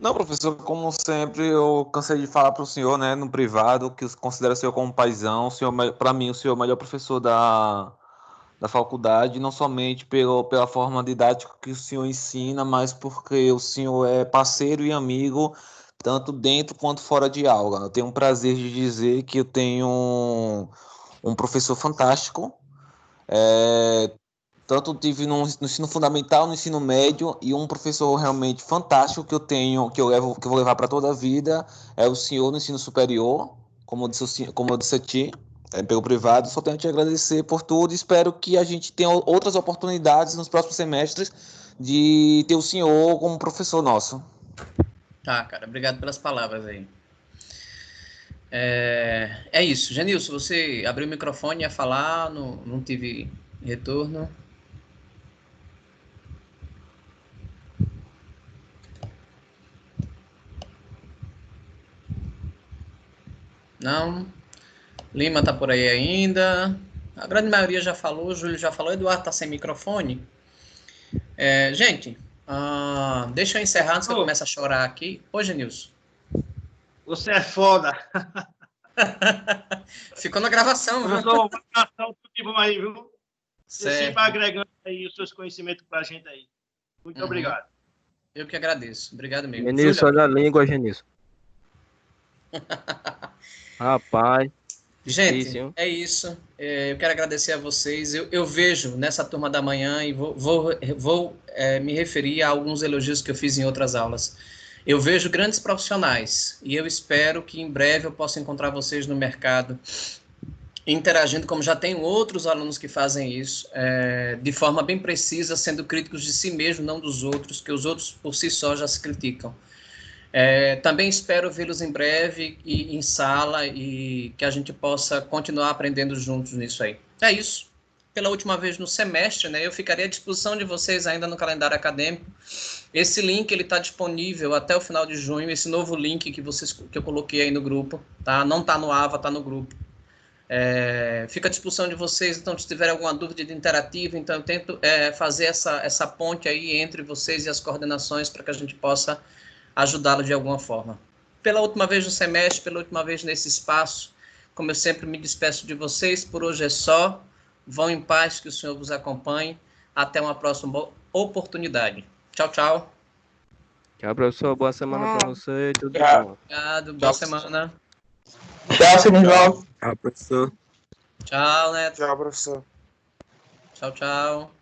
Não, professor, como sempre, eu cansei de falar para o senhor, né, no privado, que eu considero o senhor como paizão, para mim, o senhor é o melhor professor da faculdade, não somente pela forma didática que o senhor ensina, mas porque o senhor é parceiro e amigo, tanto dentro quanto fora de aula. Eu tenho um prazer de dizer que eu tenho um professor fantástico, tanto tive no ensino fundamental, no ensino médio, e um professor realmente fantástico que eu vou levar para toda a vida é o senhor no ensino superior, como eu disse a ti, pelo privado. Só tenho que te agradecer por tudo. Espero que a gente tenha outras oportunidades nos próximos semestres de ter o senhor como professor nosso. Tá, cara, obrigado pelas palavras aí. É isso. Genilson, você abriu o microfone, ia falar, não tive retorno. Não. Lima tá por aí ainda. A grande maioria já falou, o Júlio já falou, Eduardo tá sem microfone. Gente, deixa eu encerrar antes que eu comece a chorar aqui. Ô, Genilson. Você é foda. Ficou na gravação, viu? Professor, uma abração, tudo de bom aí, viu? Você Certo. sempre agregando aí os seus conhecimentos pra gente aí. Muito obrigado. Eu que agradeço. Obrigado mesmo. Genilson, olha a língua, Genilson. Rapaz. Gente, difícil. é isso. Eu quero agradecer a vocês. Eu vejo nessa turma da manhã e vou me referir a alguns elogios que eu fiz em outras aulas. Eu vejo grandes profissionais e eu espero que em breve eu possa encontrar vocês no mercado interagindo, como já tenho outros alunos que fazem isso, de forma bem precisa, sendo críticos de si mesmo, não dos outros, que os outros por si só já se criticam. Também espero vê-los em breve e em sala e que a gente possa continuar aprendendo juntos nisso aí. É isso. Pela última vez no semestre, né, eu ficarei à disposição de vocês ainda no calendário acadêmico. Esse link ele está disponível até o final de junho, esse novo link que eu coloquei aí no grupo, tá? Não está no AVA, está no grupo. Fica à disposição de vocês, então, se tiver alguma dúvida de interativo, então eu tento fazer essa ponte aí entre vocês e as coordenações para que a gente possa ajudá-lo de alguma forma. Pela última vez no semestre, pela última vez nesse espaço, como eu sempre me despeço de vocês, por hoje é só. Vão em paz, que o Senhor vos acompanhe. Até uma próxima oportunidade. Tchau, tchau. Tchau, professor. Boa semana para você. Tudo de bom. Obrigado. Boa semana. Tchau, Sinislau. Tchau, professor. Tchau, Neto. Tchau, professor. Tchau, tchau.